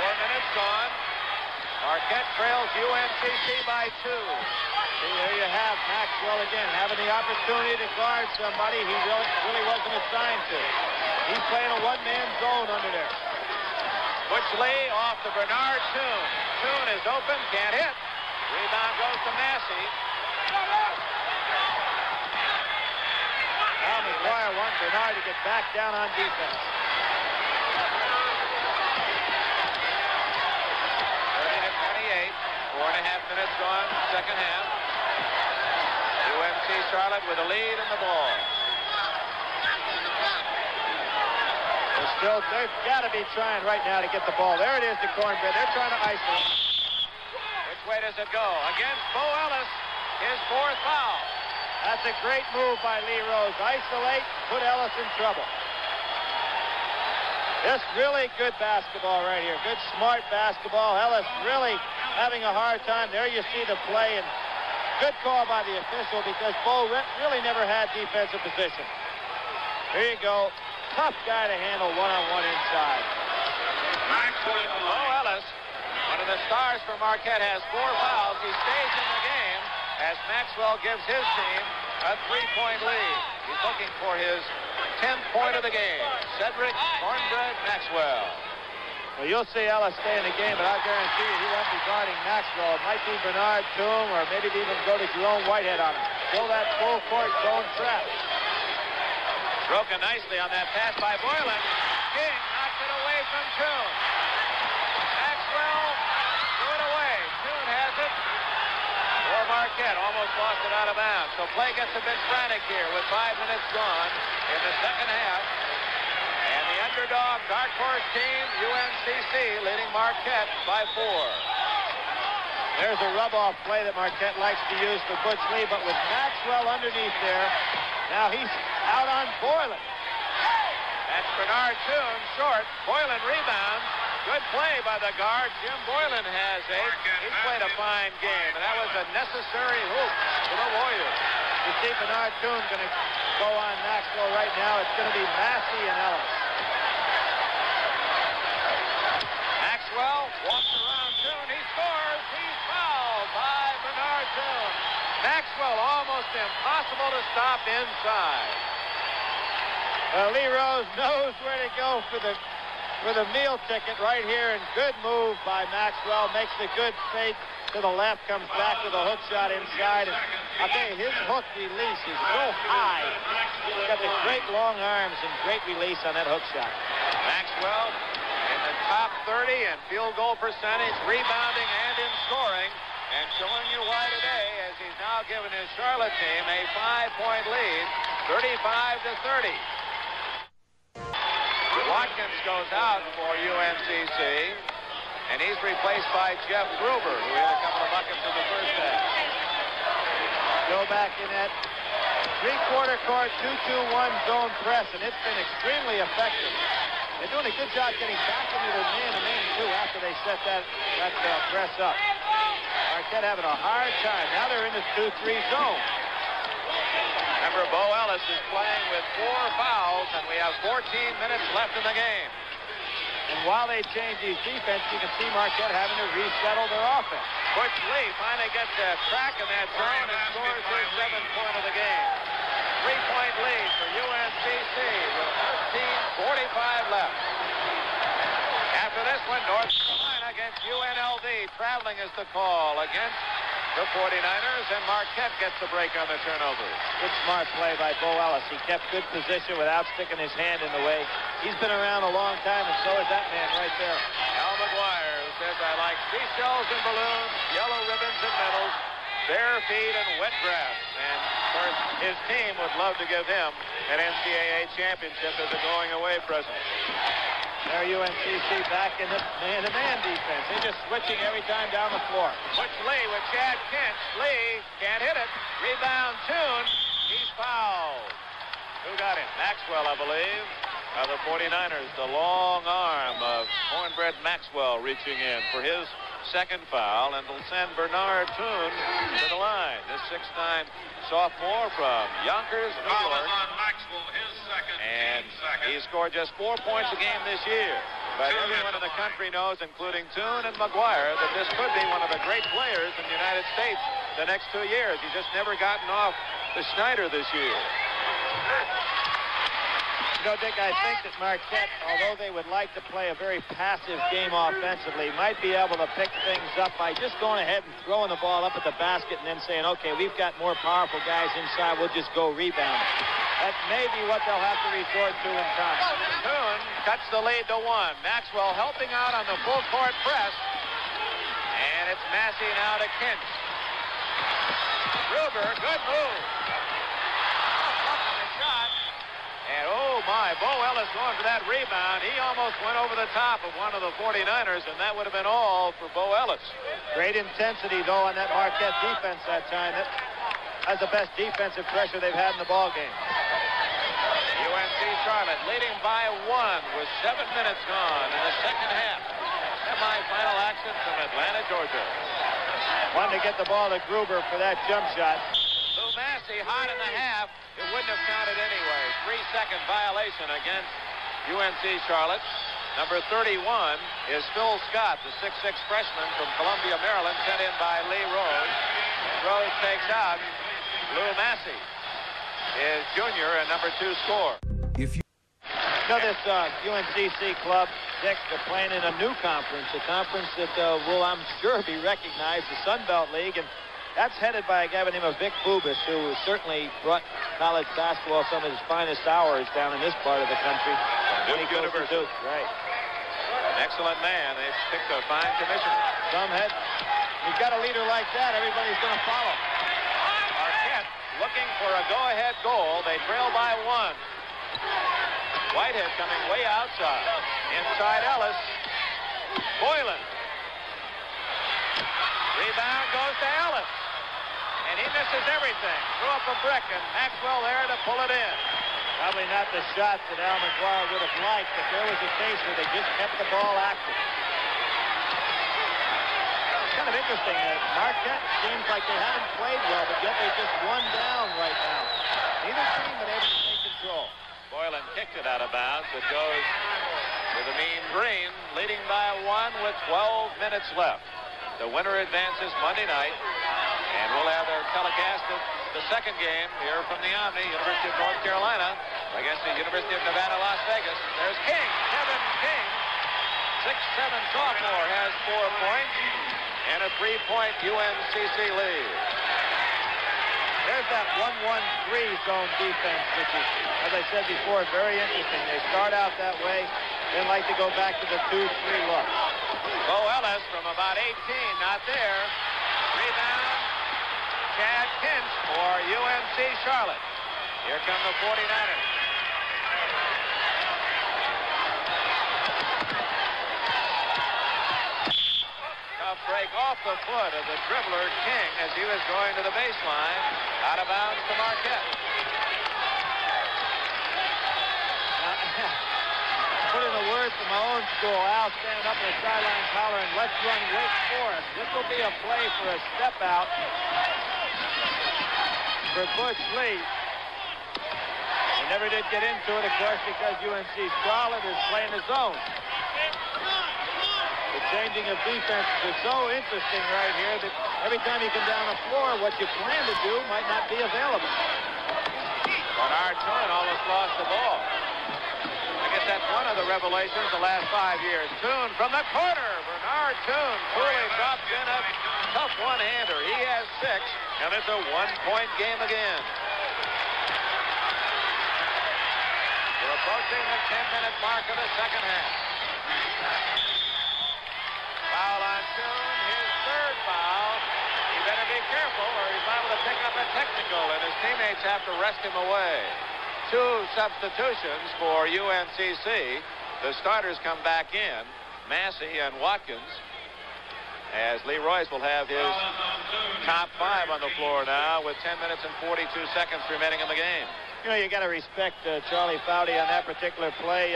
4 minutes gone. Marquette trails UNCC by 2. See, there you have Maxwell again having the opportunity to guard somebody he really wasn't assigned to. He's playing a one-man zone under there. Butch Lee off to Bernard Toon. Toon is open, can't hit. Rebound goes to Massey. Now McGuire wants Bernard to get back down on defense. 30-28. 4.5 minutes gone, second half. UNC Charlotte with a lead in the ball. They've got to be trying right now to get the ball. There it is to Cornbread. They're trying to isolate. Which way does it go? Against Bo Ellis, his 4th foul. That's a great move by Lee Rose. Isolate, put Ellis in trouble. Just really good basketball right here. Good, smart basketball. Ellis really having a hard time. There you see the play, and good call by the official because Bo really never had defensive position. Here you go. Tough guy to handle one-on-one inside. Bo Ellis, one of the stars for Marquette, has 4 fouls. He stays in the game as Maxwell gives his team a 3-point lead. He's looking for his 10th point of the game. Cedric Cornbread Maxwell. Well, you'll see Ellis stay in the game, but I guarantee you he won't be guarding Maxwell. It might be Bernard Toom, or maybe even go to Jerome Whitehead on him. Fill that full-court zone trap. Broken nicely on that pass by Boylan. King knocks it away from Toon. Maxwell threw it away. Toon has it for Marquette. Almost lost it out of bounds. So play gets a bit frantic here with 5 minutes gone in the second half. And the underdog dark horse team, UNCC, leading Marquette by 4. There's a rub-off play that Marquette likes to use for Butch Lee, but with Maxwell underneath there, now he's out on Boylan. That's Bernard Toon, short. Boylan rebounds. Good play by the guard. Jim Boylan has 8. He's played a fine game, and that was a necessary hoop for the Warriors. You see Bernard Toon going to go on Maxwell right now. It's going to be Massey and Ellis. Maxwell walks around Toon. He scores. He's fouled by Bernard Toon. Maxwell almost impossible to stop inside. Lee Rose knows where to go for the meal ticket right here, and good move by Maxwell. Makes a good fake to the left, comes back with a hook shot inside. And I'll tell you, his hook release is so high. He's got the great long arms and great release on that hook shot. Maxwell in the top 30 in field goal percentage, rebounding and in scoring, and showing you why today as he's now given his Charlotte team a 5-point lead, 35-30. Watkins goes out for UNCC, and he's replaced by Jeff Gruber, who had a couple of buckets in the first half. Go back in that three-quarter court 2-2-1 zone press, and it's been extremely effective. They're doing a good job getting back into the man-to-man, too, after they set that press up. Marquette having a hard time. Now they're in the 2-3 zone. Remember, Bo Ellis is playing with 4 fouls, and we have 14 minutes left in the game. And while they change these defense, you can see Marquette having to resettle their offense. Butch Lee finally gets a crack in that zone and scores his 7th point of the game. 3-point lead for UNCC with 13:45 left. After this one, North Carolina against UNLV. Traveling is the call against the 49ers, and Marquette gets the break on the turnover. Good smart play by Bo Ellis. He kept good position without sticking his hand in the way. He's been around a long time, and so is that man right there. Al McGuire, who says, I like seashells and balloons, yellow ribbons and medals, bare feet and wet grass. And, of course, his team would love to give him an NCAA championship as a going-away present. There UNCC back in the man-to-man defense. They're just switching every time down the floor. Butch Lee with Chad Kent. Lee can't hit it. Rebound Toon. He's fouled. Who got him? Maxwell, I believe. The 49ers, the long arm of Cornbread Maxwell reaching in for his 2nd foul, and will send Bernard Toon to the line. His 6'9" sophomore from Yonkers, New York. And he scored just 4 points a game this year. But everyone in the country knows, including Toon and McGuire, that this could be one of the great players in the United States the next 2 years. He's just never gotten off the Schneider this year. You know, Dick, I think that Marquette, although they would like to play a very passive game offensively, might be able to pick things up by just going ahead and throwing the ball up at the basket and then saying, okay, we've got more powerful guys inside, we'll just go rebound. That may be what they'll have to resort to in time. Toon cuts the lead to 1. Maxwell helping out on the full court press. And it's Massey now to Kinch. Gruber, good move. And oh my, Bo Ellis going for that rebound. He almost went over the top of one of the 49ers, and that would have been all for Bo Ellis. Great intensity, though, on that Marquette defense that time. That's the best defensive pressure they've had in the ball game. UNC Charlotte leading by 1 with 7 minutes gone in the second half. Semi-final action from Atlanta, Georgia. Wanted to get the ball to Gruber for that jump shot. Lou Massey hot in the half. It wouldn't have counted anyway. 3-second violation against UNC Charlotte. Number 31 is Phil Scott, the 6'6" freshman from Columbia, Maryland, sent in by Lee Rose. Rose takes out Lou Massey, his junior and number 2 scorer. You know, this UNCC club, Dick, they're playing in a new conference, a conference that will, I'm sure, be recognized, the Sun Belt League, and that's headed by a guy by the name of Vic Bubas, who certainly brought college basketball some of his finest hours down in this part of the country. Duke University. Duke, right. An excellent man. They've picked a fine commissioner. You've got a leader like that, everybody's going to follow. Marquette looking for a go-ahead goal. They trail by 1. Whitehead coming way outside. Inside Ellis. Boylan. Rebound goes to Ellis. And he misses everything. Threw up a brick, and Maxwell there to pull it in. Probably not the shot that Al McGuire would have liked, but there was a case where they just kept the ball active. It's kind of interesting. Marquette seems like they haven't played well, but yet they're just 1 down right now. Neither team been able to take control. Boylan kicked it out of bounds. It goes to the Mean Green, leading by 1 with 12 minutes left. The winner advances Monday night, and we'll have a telecast of the second game here from the Omni, University of North Carolina against the University of Nevada, Las Vegas. There's King, Kevin King, 6'7" sophomore, has 4 points and a 3-point UNCC lead. There's that 1-1-3 zone defense, which is, as I said before, very interesting. They start out that way, then like to go back to the 2-3 look. Bo Ellis from about 18, not there. Rebound, Chad Kinch for UNC Charlotte. Here come the 49ers. Tough break off the foot of the dribbler King as he was going to the baseline. Out of bounds to Marquette. Put in a word from my own school. Al standing up in the sideline collar and let's run Wake Forest. This will be a play for a step out for Butch Lee. He never did get into it, of course, because UNC Charlotte is playing his zone. The changing of defenses is so interesting right here that every time you come down the floor, what you plan to do might not be available. Bernard Toon almost lost the ball. I guess that's one of the revelations the last 5 years. Toon from the corner. Bernard Toon coolly drops in a tough one-hander. He has 6, and it's a 1-point game again. We're approaching the 10-minute mark of the second half. Foul on Toon, his 3rd foul. He better be careful or he's liable to pick up a technical, and his teammates have to rest him away. 2 substitutions for UNCC. The starters come back in, Massey and Watkins, as Lee Royce will have his top 5 on the floor now with 10 minutes and 42 seconds remaining in the game. You know, you got to respect Charlie Foudy on that particular play.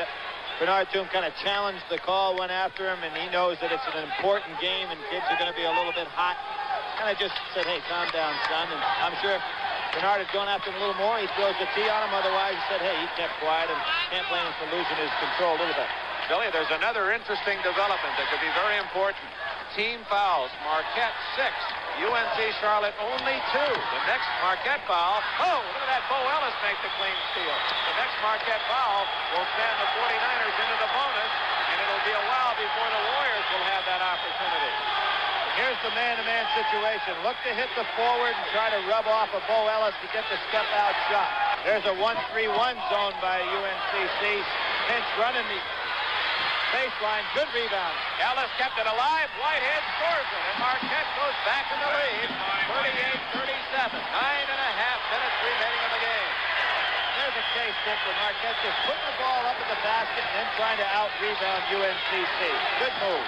Bernard Toon kind of challenged the call, went after him, and he knows that it's an important game and kids are going to be a little bit hot. kind of just said, hey, calm down, son. And I'm sure Bernard had gone after him a little more. He throws the tee on him. Otherwise, he said, hey, he kept quiet and can't blame him for losing his control a little bit. Billy, there's another interesting development that could be very important. Team fouls. Marquette 6. UNC Charlotte only 2. The next Marquette foul. Oh, look at that. Bo Ellis make the clean steal. The next Marquette foul will send the 49ers into the bonus, and it'll be a while before the Warriors will have that opportunity. Here's the man-to-man situation. Look to hit the forward and try to rub off of Bo Ellis to get the step-out shot. There's a 1-3-1 zone by UNCC. Pinch running the baseline. Good rebound. Ellis kept it alive. Whitehead scores it, and Marquette goes back in the lead. 38-37. 9.5 minutes remaining in the game. There's a case, Dick, where Marquette just putting the ball up at the basket and then trying to out-rebound UNCC. Good move.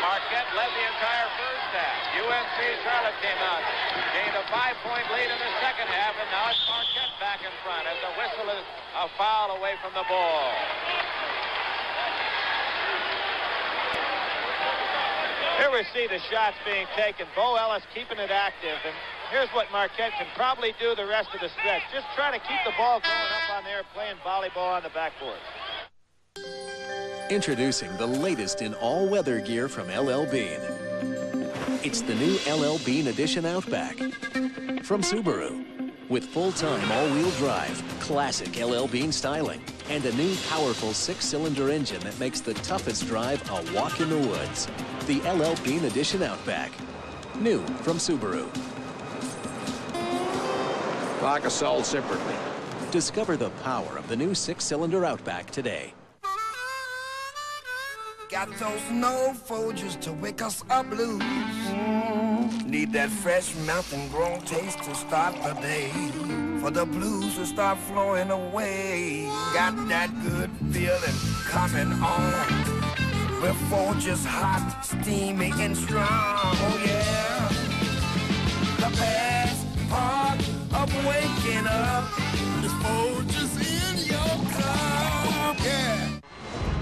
Marquette led the entire first half. UNC Charlotte came out, gained a 5-point lead in the second half, and now it's Marquette back in front as the whistle is a foul away from the ball. Here we see the shots being taken. Bo Ellis keeping it active, and here's what Marquette can probably do the rest of the stretch. Just try to keep the ball going up on there, playing volleyball on the backboard. Introducing the latest in all-weather gear from LL Bean. It's the new LL Bean Edition Outback from Subaru. With full-time all-wheel drive, classic LL Bean styling, and a new powerful 6-cylinder engine that makes the toughest drive a walk in the woods. The LL Bean Edition Outback. New from Subaru. Vodka sold separately. Discover the power of the new 6-cylinder Outback today. Got those no Folgers to wake us up blues. Need that fresh mountain grown taste to start the day. For the blues to start flowing away. Got that good feeling coming on. We're Folgers hot, steamy and strong. Oh yeah. The best part of waking up is Folgers in your cup. Yeah.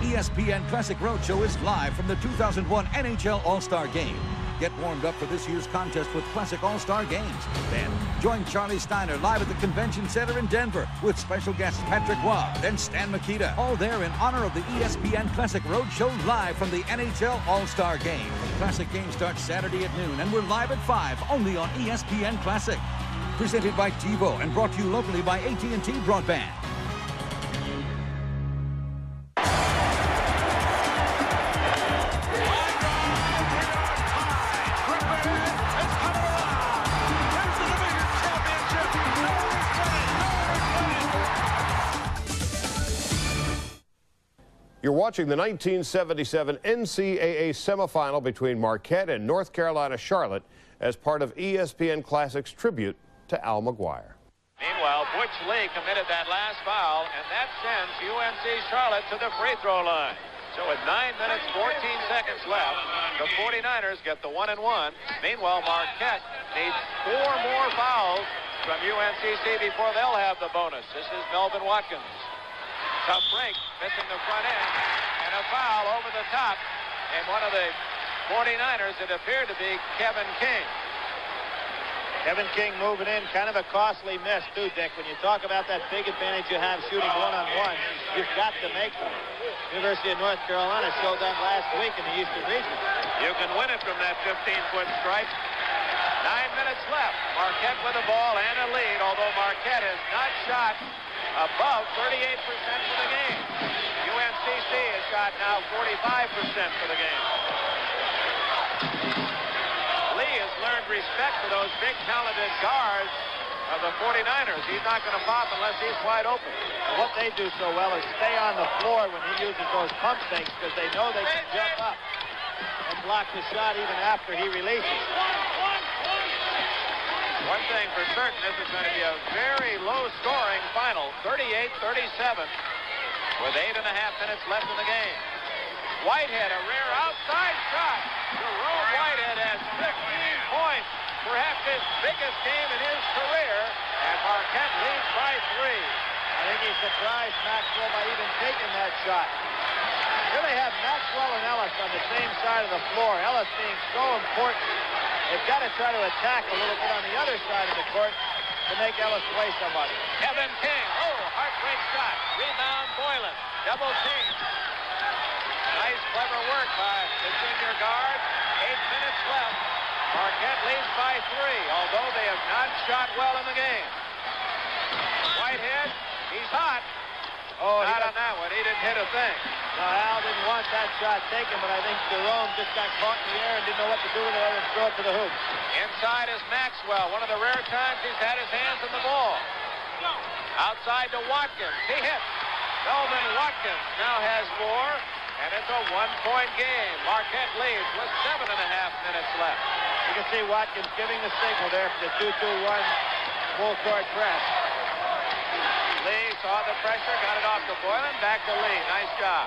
ESPN Classic Roadshow is live from the 2001 NHL All-Star Game. Get warmed up for this year's contest with Classic All-Star Games. Then, join Charlie Steiner live at the Convention Center in Denver with special guests Patrick Waugh and Stan Mikita. All there in honor of the ESPN Classic Roadshow live from the NHL All-Star Game. Classic Game starts Saturday at noon, and we're live at 5 only on ESPN Classic. Presented by TiVo and brought to you locally by AT&T Broadband. You're watching the 1977 NCAA semifinal between Marquette and North Carolina Charlotte as part of ESPN Classic's tribute to Al McGuire. Meanwhile, Butch Lee committed that last foul, and that sends UNC Charlotte to the free throw line. So with 9 minutes, 14 seconds left, the 49ers get the 1-1. Meanwhile, Marquette needs 4 more fouls from UNCC before they'll have the bonus. This is Melvin Watkins. Tough break, missing the front end, and a foul over the top. And one of the 49ers, it appeared to be Kevin King. Kevin King moving in, kind of a costly miss too, Dick. When you talk about that big advantage you have shooting one-on-one, you've got to make them. University of North Carolina showed that last week in the Eastern Region. You can win it from that 15-foot stripe. 9 minutes left. Marquette with the ball and a lead, although Marquette has not shot above 38% for the game. UNCC has shot now 45% for the game. Lee has learned respect for those big, talented guards of the 49ers. He's not going to pop unless he's wide open. What they do so well is stay on the floor when he uses those pump fakes because they know they can jump up and block the shot even after he releases. One thing for certain, this is going to be a very low-scoring final, 38-37, with 8.5 minutes left in the game. Whitehead, a rare outside shot. Jerome Whitehead has 15 points, perhaps his biggest game in his career, and Marquette leads by 3. I think he surprised Maxwell by even taking that shot. Here they have Maxwell and Ellis on the same side of the floor. Ellis being so important They've got to try to attack a little bit on the other side of the court to make Ellis play somebody. Kevin King. Oh, heartbreak shot. Rebound, Boylan. Double team. Nice, clever work by the junior guard. 8 minutes left. Marquette leads by 3, although they have not shot well in the game. Whitehead, he's hot. Oh, not on that one. He didn't hit a thing. No, Al didn't want that shot taken, but I think Jerome just got caught in the air and didn't know what to do with it other than throw it to the hoop. Inside is Maxwell. One of the rare times he's had his hands on the ball. Outside to Watkins. He hits. Melvin Watkins now has 4, and it's a 1-point game. Marquette leads with 7.5 minutes left. You can see Watkins giving the signal there for the 2-2-1 full court press. Lee saw the pressure, got it off to Boylan, back to Lee. Nice job.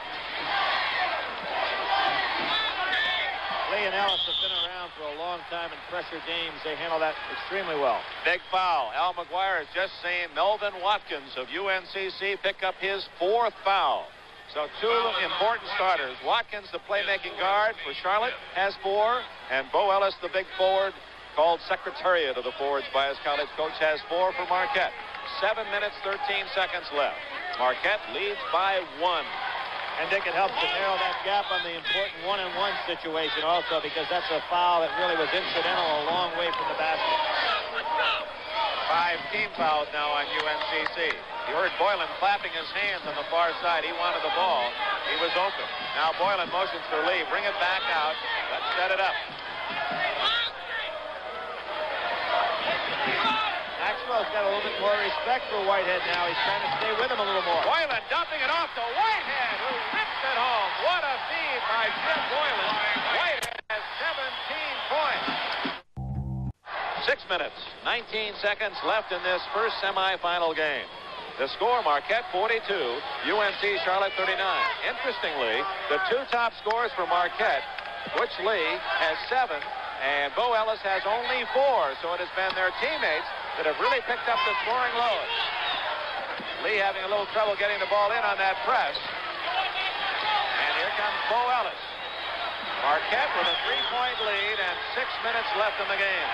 Lee and Ellis have been around for a long time in pressure games. They handle that extremely well. Big foul. Al McGuire has just seen Melvin Watkins of UNCC pick up his 4th foul. So 2 important starters. Watkins, the playmaking guard for Charlotte, has 4. And Bo Ellis, the big forward, called Secretariat of the Forwards by his college coach, has 4 for Marquette. 7 minutes, 13 seconds left. Marquette leads by 1. And Dick, it helps to narrow that gap on the important 1-on-1 situation also, because that's a foul that really was incidental a long way from the basket. 5 team fouls now on UNCC. You heard Boylan clapping his hands on the far side. He wanted the ball. He was open. Now Boylan motions for Lee. Bring it back out. Let's set it up. Maxwell's got a little bit more respect for Whitehead now. He's trying to stay with him a little more. Boylan dumping it off to Whitehead, who rips it home. What a feed by Jim Boylan. Whitehead has 17 points. 6 minutes, 19 seconds left in this first semifinal game. The score, Marquette 42, UNC Charlotte 39. Interestingly, the 2 top scores for Marquette, Butch Lee has 7, and Bo Ellis has only 4. So it has been their teammates that have really picked up the scoring load. Lee having a little trouble getting the ball in on that press. And here comes Bo Ellis. Marquette with a 3-point lead and 6 minutes left in the game.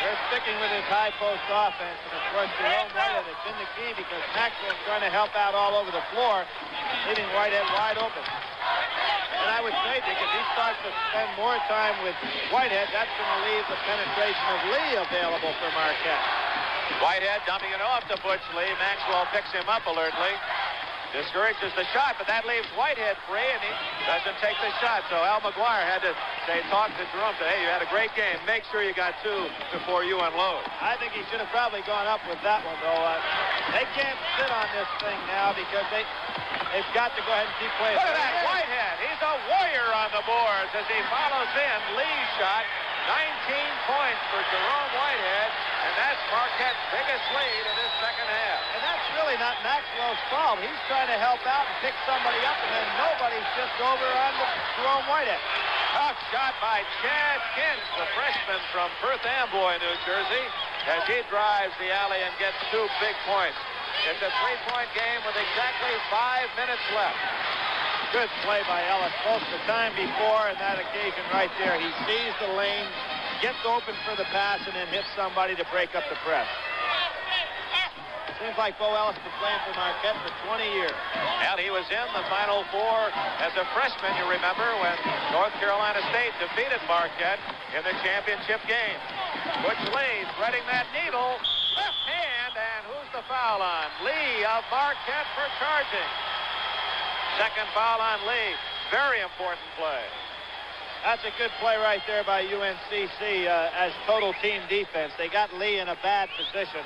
They're sticking with his high post offense, and of course Jerome Whitehead has been the key because Maxwell's trying to help out all over the floor, leaving Whitehead wide open. And I would say, Dick, if he starts to spend more time with Whitehead, that's going to leave the penetration of Lee available for Marquette. Whitehead dumping it off to Butch Lee. Maxwell picks him up alertly. Discourages the shot, but that leaves Whitehead free, and he doesn't take the shot. So Al McGuire had to talk to Jerome, say, hey, you had a great game. Make sure you got 2 before you unload. I think he should have probably gone up with that one, though. They can't sit on this thing now because they've got to go ahead and keep playing. Look at that, Whitehead. He's a warrior on the boards as he follows in Lee's shot. 19 points for Jerome Whitehead, and that's Marquette's biggest lead in this second half. And that's really not Maxwell's fault. He's trying to help out and pick somebody up, and then nobody's just over on Jerome Whitehead. Tough shot by Chad Kins, the freshman from Perth Amboy, New Jersey, as he drives the alley and gets 2 big points. It's a 3-point game with exactly 5 minutes left. Good play by Ellis, both the time before and that occasion right there. He sees the lane, gets open for the pass, and then hits somebody to break up the press. Seems like Bo Ellis has been playing for Marquette for 20 years. And he was in the Final Four as a freshman, you remember, when North Carolina State defeated Marquette in the championship game. Butch Lee threading that needle, left hand, and who's the foul on? Lee of Marquette for charging. Second foul on Lee. Very important play. That's a good play right there by UNCC as total team defense. They got Lee in a bad position.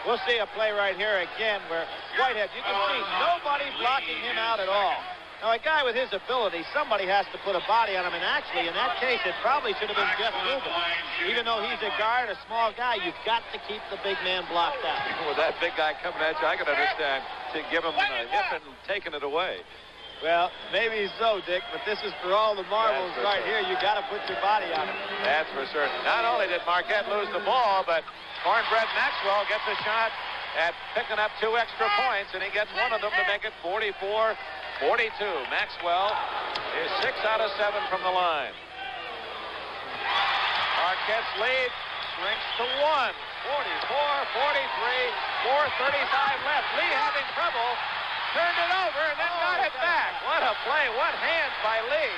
We'll see a play right here again where Whitehead, you can see nobody blocking him out at all. Now, a guy with his ability, somebody has to put a body on him, and actually, in that case, it probably should have been Jeff Rubin. Even though he's a guard, a small guy, you've got to keep the big man blocked out. With that big guy coming at you, I can understand to give him a hip and taking it away. Well, maybe so, Dick, but this is for all the marbles right here. You got to put your body on it. That's for certain. Not only did Marquette lose the ball, but Cornbread Maxwell gets a shot at picking up 2 extra points, and he gets one of them to make it 44-42. Maxwell is 6 out of 7 from the line. Marquette's lead shrinks to 1. 44-43, 4:35 left. Lee having trouble. Turned it over and then got it back. What a play. What hands by Lee.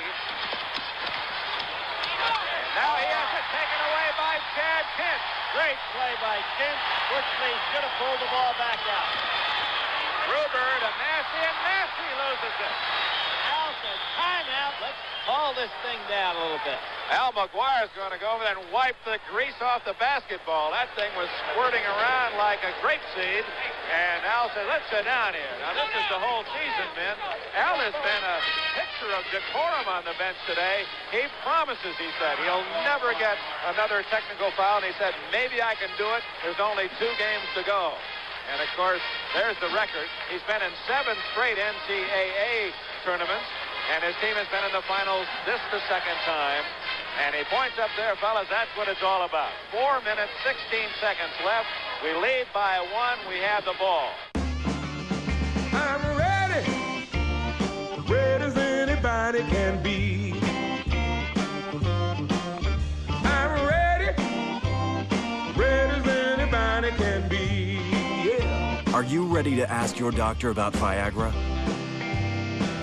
And now he has it taken away by Chad Kent. Great play by Kent. Bush Lee should have pulled the ball back out. Gruber to Massey, and Massey loses it. Al says, timeout. Let's haul this thing down a little bit. Al McGuire's going to go over there and wipe the grease off the basketball. That thing was squirting around like a grape seed. And Al said, let's sit down here. Now, this is the whole season, men. Al has been a picture of decorum on the bench today. He promises, he said, he'll never get another technical foul. And he said, maybe I can do it. There's only 2 games to go. And, of course, there's the record. He's been in 7 straight NCAA tournaments. And his team has been in the finals this the 2nd time. And he points up there, fellas, that's what it's all about. 4 minutes, 16 seconds left. We lead by 1. We have the ball. I'm ready. Ready as anybody can be. I'm ready. Ready as anybody can be. Yeah. Are you ready to ask your doctor about Viagra?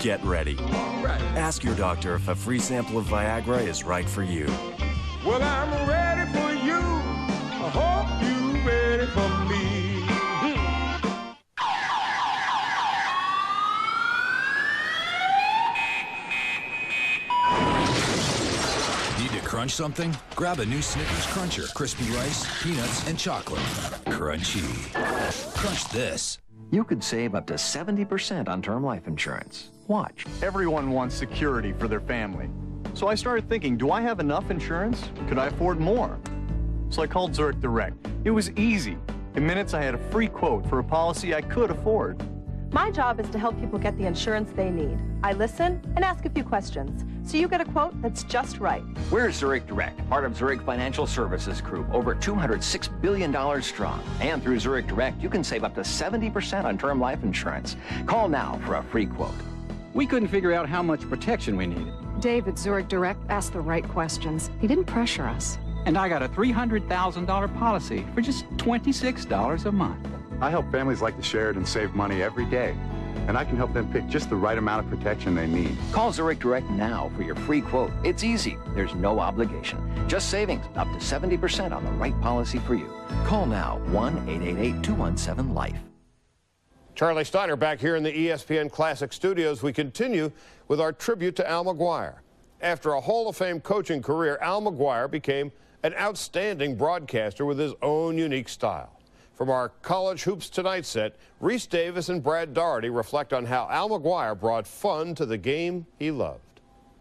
Get ready. Right. Ask your doctor if a free sample of Viagra is right for you. Well, I'm ready for you. I hope you're ready for me. Need to crunch something? Grab a new Snickers Cruncher. Crispy rice, peanuts, and chocolate. Crunchy. Crunch this. You could save up to 70% on term life insurance. Watch. Everyone wants security for their family. So I started thinking, do I have enough insurance? Could I afford more? So I called Zurich Direct. It was easy. In minutes, I had a free quote for a policy I could afford. My job is to help people get the insurance they need. I listen and ask a few questions, so you get a quote that's just right. We're Zurich Direct, part of Zurich Financial Services Group, over $206 billion strong. And through Zurich Direct, you can save up to 70% on term life insurance. Call now for a free quote. We couldn't figure out how much protection we needed. Dave at Zurich Direct asked the right questions. He didn't pressure us. And I got a $300,000 policy for just $26 a month. I help families like the Sheridan save money every day, and I can help them pick just the right amount of protection they need. Call Zurich Direct now for your free quote. It's easy. There's no obligation. Just savings up to 70% on the right policy for you. Call now, 1-888-217-LIFE. Charlie Steiner back here in the ESPN Classic Studios. We continue with our tribute to Al McGuire. After a Hall of Fame coaching career, Al McGuire became an outstanding broadcaster with his own unique style. From our College Hoops Tonight set, Reese Davis and Brad Doherty reflect on how Al McGuire brought fun to the game he loved.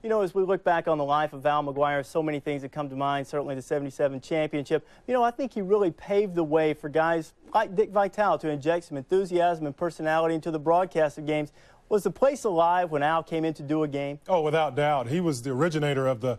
You know, as we look back on the life of Al McGuire, so many things that come to mind, certainly the '77 championship. You know, I think he really paved the way for guys like Dick Vitale to inject some enthusiasm and personality into the broadcast of games. Was the place alive when Al came in to do a game? Oh, without doubt. He was the originator of the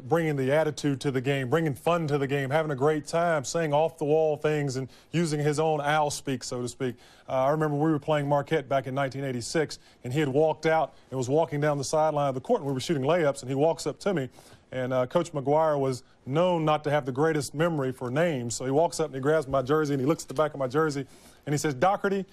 bringing the attitude to the game, bringing fun to the game, having a great time, saying off-the-wall things and using his own Al speak, so to speak. I remember we were playing Marquette back in 1986, and he had walked out and was walking down the sideline of the court, and we were shooting layups, and he walks up to me. And Coach McGuire was known not to have the greatest memory for names, so he walks up and he grabs my jersey and he looks at the back of my jersey and he says, "Doherty,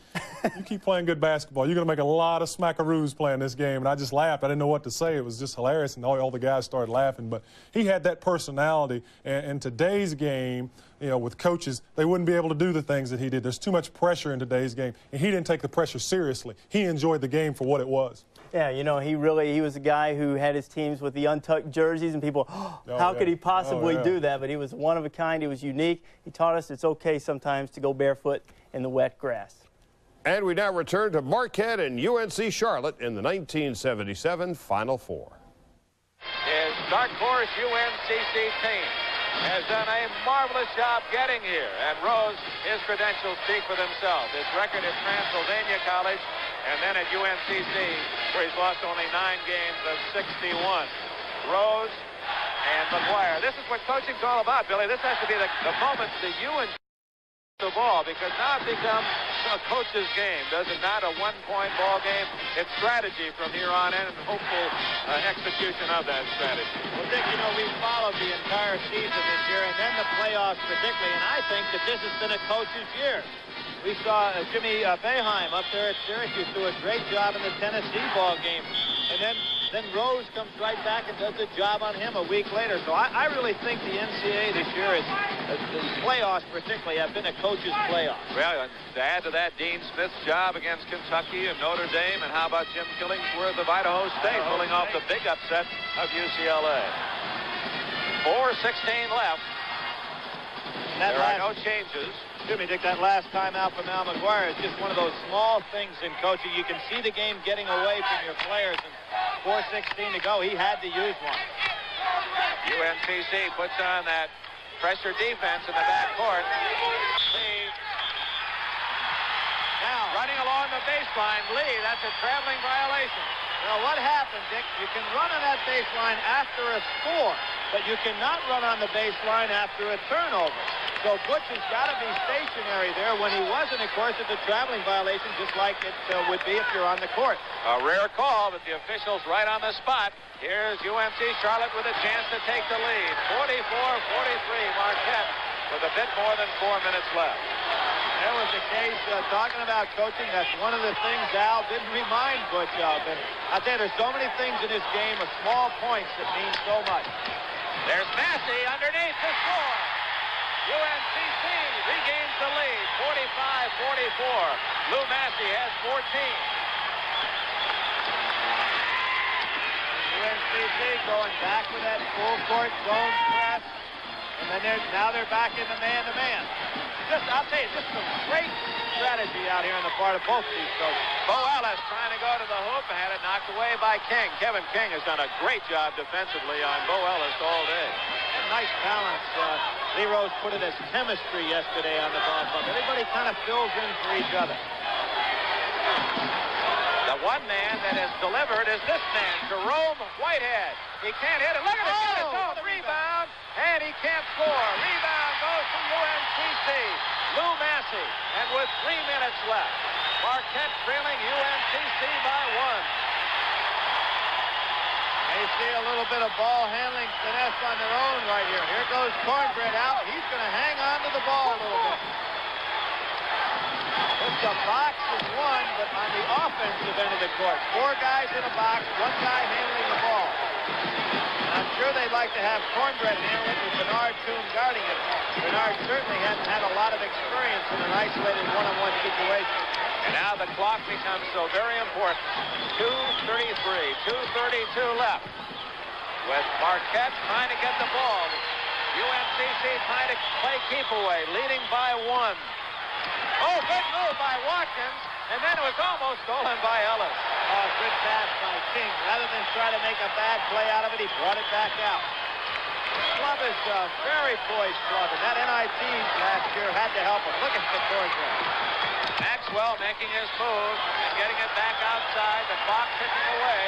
you keep playing good basketball. You're going to make a lot of smackaroos playing this game." And I just laughed. I didn't know what to say. It was just hilarious, and all the guys started laughing. But he had that personality. And in today's game, you know, with coaches, they wouldn't be able to do the things that he did. There's too much pressure in today's game, and he didn't take the pressure seriously. He enjoyed the game for what it was. Yeah, you know, he was a guy who had his teams with the untucked jerseys, and people, how could he possibly do that? But he was one of a kind. He was unique. He taught us it's okay sometimes to go barefoot in the wet grass. And we now return to Marquette and UNC Charlotte in the 1977 Final Four. His dark horse UNCC team has done a marvelous job getting here, and Rose, his credentials speak for themselves. His record at Transylvania College, and then at UNCC, where he's lost only 9 games of 61. Rose and McGuire. This is what coaching's all about, Billy. This has to be the moment that you enjoy the ball, because now it becomes a coach's game, does it not? A one-point ball game. It's strategy from here on in and hopeful execution of that strategy. Well, Dick, you know, we followed the entire season this year and then the playoffs particularly, and I think that this has been a coach's year. We saw Jimmy Boeheim up there at Syracuse do a great job in the Tennessee ball game. And then Rose comes right back and does a job on him a week later. So I really think the NCAA this year, the playoffs particularly, have been a coach's playoffs. Well, to add to that, Dean Smith's job against Kentucky and Notre Dame, and how about Jim Killingsworth of Idaho State pulling off the big upset of UCLA. 4:16 left. There are no changes. Excuse me, Dick, that last time out from Al McGuire is just one of those small things in coaching. You can see the game getting away from your players, and 4:16 to go, he had to use one. UNCC puts on that pressure defense in the backcourt. Lee. Now, running along the baseline, Lee, that's a traveling violation. Now, what happened, Dick? You can run on that baseline after a score, but you cannot run on the baseline after a turnover. So Butch has got to be stationary there. When he wasn't, of course, it's a traveling violation, just like it would be if you're on the court. A rare call, but the official's right on the spot. Here's UNC Charlotte with a chance to take the lead. 44-43, Marquette with a bit more than 4 minutes left. There was a case talking about coaching. That's one of the things Al didn't remind Butch of. And I tell you, there's so many things in this game of small points that mean so much. There's Massey underneath to score. UNCC regains the lead, 45-44. Lou Massey has 14. UNCC going back with that full court zone press. And then now they're back in the man-to-man. I'll tell you, just some great strategy out here on the part of both of these coaches. Bo Ellis trying to go to the hoop and had it knocked away by King. Kevin King has done a great job defensively on Bo Ellis all day. Nice balance. Lee Rose put it as chemistry yesterday on the ball club. Everybody kind of fills in for each other. The one man that has delivered is this man, Jerome Whitehead. He can't hit it. Look at it. It's off. Rebound. And he can't score. Rebound goes to UNCC. Lou Massey. And with 3 minutes left, Marquette trailing UNCC by 1. They see a little bit of ball handling finesse on their own right here. Here goes Cornbread out. He's going to hang on to the ball a little bit. It's a box of one, but on the offensive end of the court. 4 guys in a box, 1 guy handling the ball. And I'm sure they'd like to have Cornbread handle it with Bernard Toon guarding it. Bernard certainly hasn't had a lot of experience in an isolated one-on-one situation. And now the clock becomes so very important. 2:33, 2:32 left. With Marquette trying to get the ball. UNCC trying to play keep away, leading by 1. Oh, good move by Watkins. And then it was almost stolen by Ellis. Oh, good pass by King. Rather than try to make a bad play out of it, he brought it back out. This club is a very poised club, and that NIT last year had to help him. Look at the Cornbread. Maxwell making his move and getting it back outside. The clock ticking away.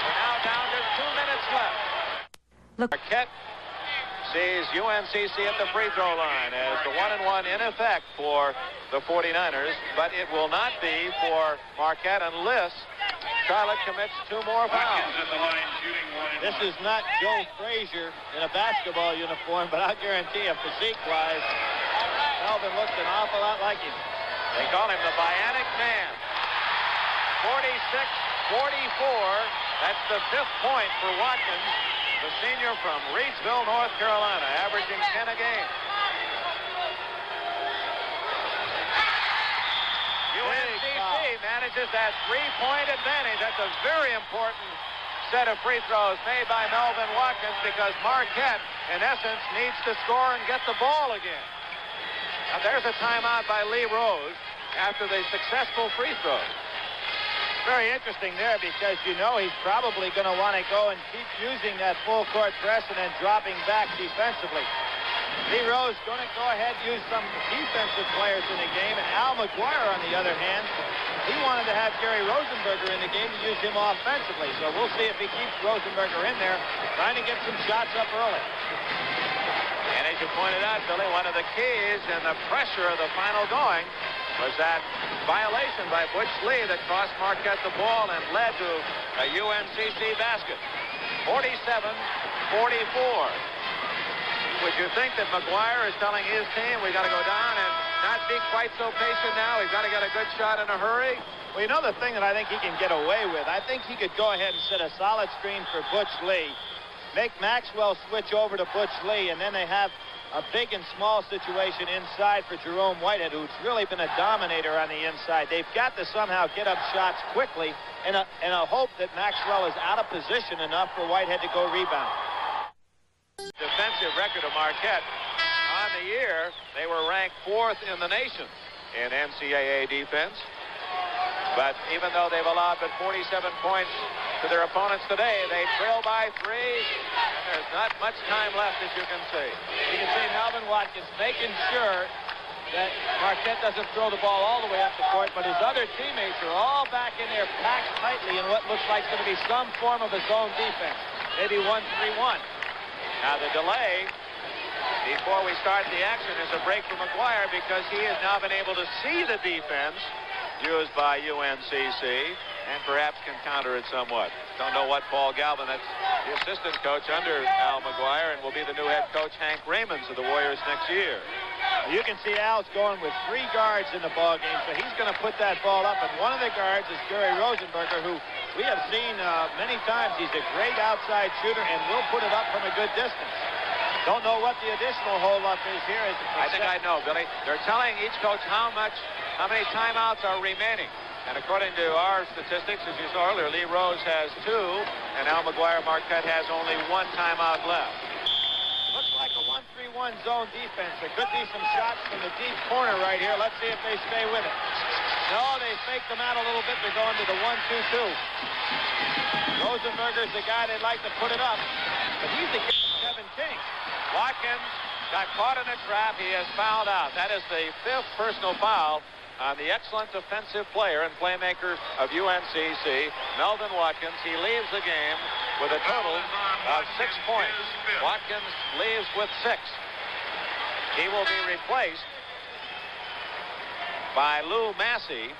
We're now down to 2 minutes left. Marquette sees UNCC at the free throw line as the 1-and-1 in effect for the 49ers, but it will not be for Marquette unless Charlotte commits 2 more fouls. This is not Joe Frazier in a basketball uniform, but I'll guarantee you, physique-wise, Melvin looks an awful lot like him. They call him the Bionic Man. 46-44. That's the 5th point for Watkins, the senior from Reidsville, North Carolina, averaging 10 a game. UNCC manages that 3-point advantage. That's a very important set of free throws made by Melvin Watkins because Marquette, in essence, needs to score and get the ball again. Now, there's a timeout by Lee Rose after the successful free throw. Very interesting there because you know he's probably going to want to go and keep using that full court press and then dropping back defensively. Lee Rose going to go ahead and use some defensive players in the game, and Al McGuire, on the other hand, he wanted to have Gary Rosenberger in the game to use him offensively. So we'll see if he keeps Rosenberger in there, trying to get some shots up early. And as you pointed out, Billy, one of the keys in the pressure of the final going was that violation by Butch Lee that cost Marquette the ball and led to a UNCC basket. 47-44. Would you think that McGuire is telling his team we got to go down and not be quite so patient now? We've got to get a good shot in a hurry. Well, you know the thing that I think he can get away with? I think he could go ahead and set a solid screen for Butch Lee, make Maxwell switch over to Butch Lee, and then they have a big and small situation inside for Jerome Whitehead, who's really been a dominator on the inside. They've got to somehow get up shots quickly in a hope that Maxwell is out of position enough for Whitehead to go rebound. Defensive record of Marquette. On the year, they were ranked 4th in the nation in NCAA defense. But even though they've allowed but 47 points to their opponents today, they trail by 3. And there's not much time left, as you can see. You can see Melvin Watkins making sure that Marquette doesn't throw the ball all the way up the court, but his other teammates are all back in there packed tightly in what looks like going to be some form of a zone defense. Maybe 1-3-1. Now the delay before we start the action is a break for McGuire because he has now been able to see the defense used by UNCC and perhaps can counter it somewhat. Don't know what Paul Galvin, that's the assistant coach under Al McGuire, and will be the new head coach Hank Raymonds of the Warriors next year. You can see Al's going with 3 guards in the ball game, so he's going to put that ball up, and one of the guards is Gary Rosenberger, who we have seen many times. He's a great outside shooter and will put it up from a good distance. Don't know what the additional hold-up is here. I think I know, Billy. They're telling each coach how many timeouts are remaining. And according to our statistics, as you saw earlier, Lee Rose has 2, and Al McGuire Marquette has only 1 timeout left. Looks like a 1-3-1 zone defense. There could be some shots from the deep corner right here. Let's see if they stay with it. No, they faked them out a little bit. They're going to the 1-2-2. Rosenberger's the guy they'd like to put it up, but he's against Kevin King. Watkins got caught in a trap. He has fouled out. That is the 5th personal foul on the excellent defensive player and playmaker of UNCC, Melvin Watkins. He leaves the game with a total of 6 points. Watkins leaves with 6. He will be replaced by Lou Massey.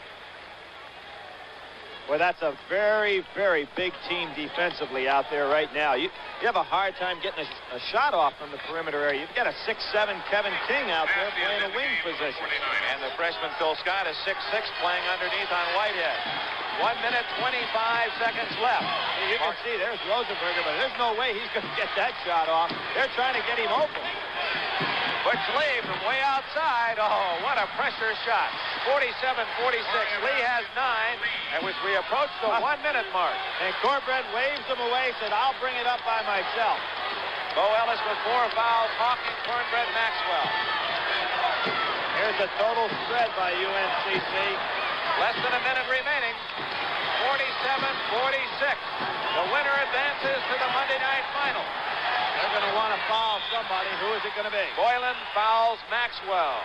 Well, that's a very, very big team defensively out there right now. You have a hard time getting a shot off from the perimeter area. You've got a 6'7" Kevin King out there playing a wing position. And the freshman Phil Scott is 6'6", playing underneath on Whitehead. 1 minute, 25 seconds left. You can see there's Rosenberger, but there's no way he's going to get that shot off. They're trying to get him open. Butch Lee from way outside. Oh, what a pressure shot. 47-46. Lee has 9, and as we approach the 1 minute mark. And Corbett waves him away, said, I'll bring it up by myself. Bo Ellis with 4 fouls, Hawking, Cornbread, Maxwell. Here's a total spread by UNCC. Less than a minute remaining. 47-46. The winner advances to the Monday night final. They're going to want to foul somebody. Who is it going to be? Boylan fouls Maxwell.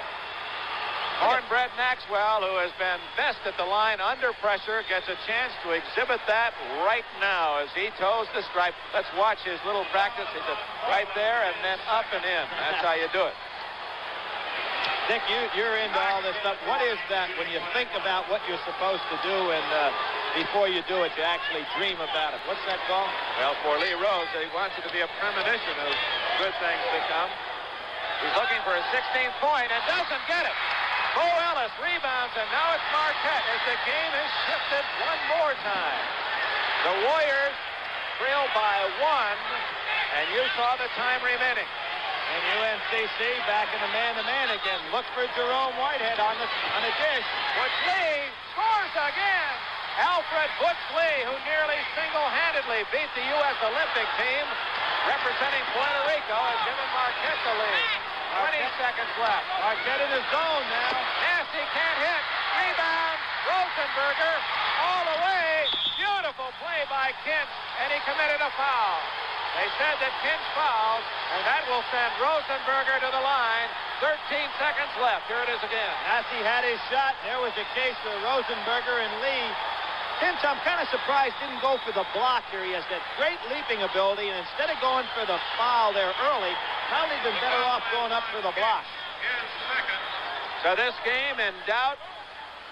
Cornbread Maxwell, who has been best at the line under pressure, gets a chance to exhibit that right now as he toes the stripe. Let's watch his little practice. He's right there and then up and in. That's how you do it. Dick, you're into all this stuff. What is that when you think about what you're supposed to do and before you do it, you actually dream about it? What's that called? Well, for Lee Rose, he wants it to be a premonition of good things to come. He's looking for a 16th point and doesn't get it. Bo Ellis rebounds, and now it's Marquette as the game has shifted one more time. The Warriors trail by 1, and you saw the time remaining. And UNCC back in the man-to-man again. Look for Jerome Whitehead on the dish. Butch Lee scores again. Alfred Butch Lee, who nearly single-handedly beat the U.S. Olympic team, representing Puerto Rico, has given Marquette the lead. 20 seconds left. Marquette in the zone now. Nasty can't hit. Rebound. Rosenberger all the way. Beautiful play by Kent, and he committed a foul. They said that Kent fouled, and that will send Rosenberger to the line. 13 seconds left. Here it is again. Massey had his shot. There was a case for Rosenberger and Lee. Kent, I'm kind of surprised didn't go for the block here. He has that great leaping ability, and instead of going for the foul there early, probably been better off going up for the block. So this game in doubt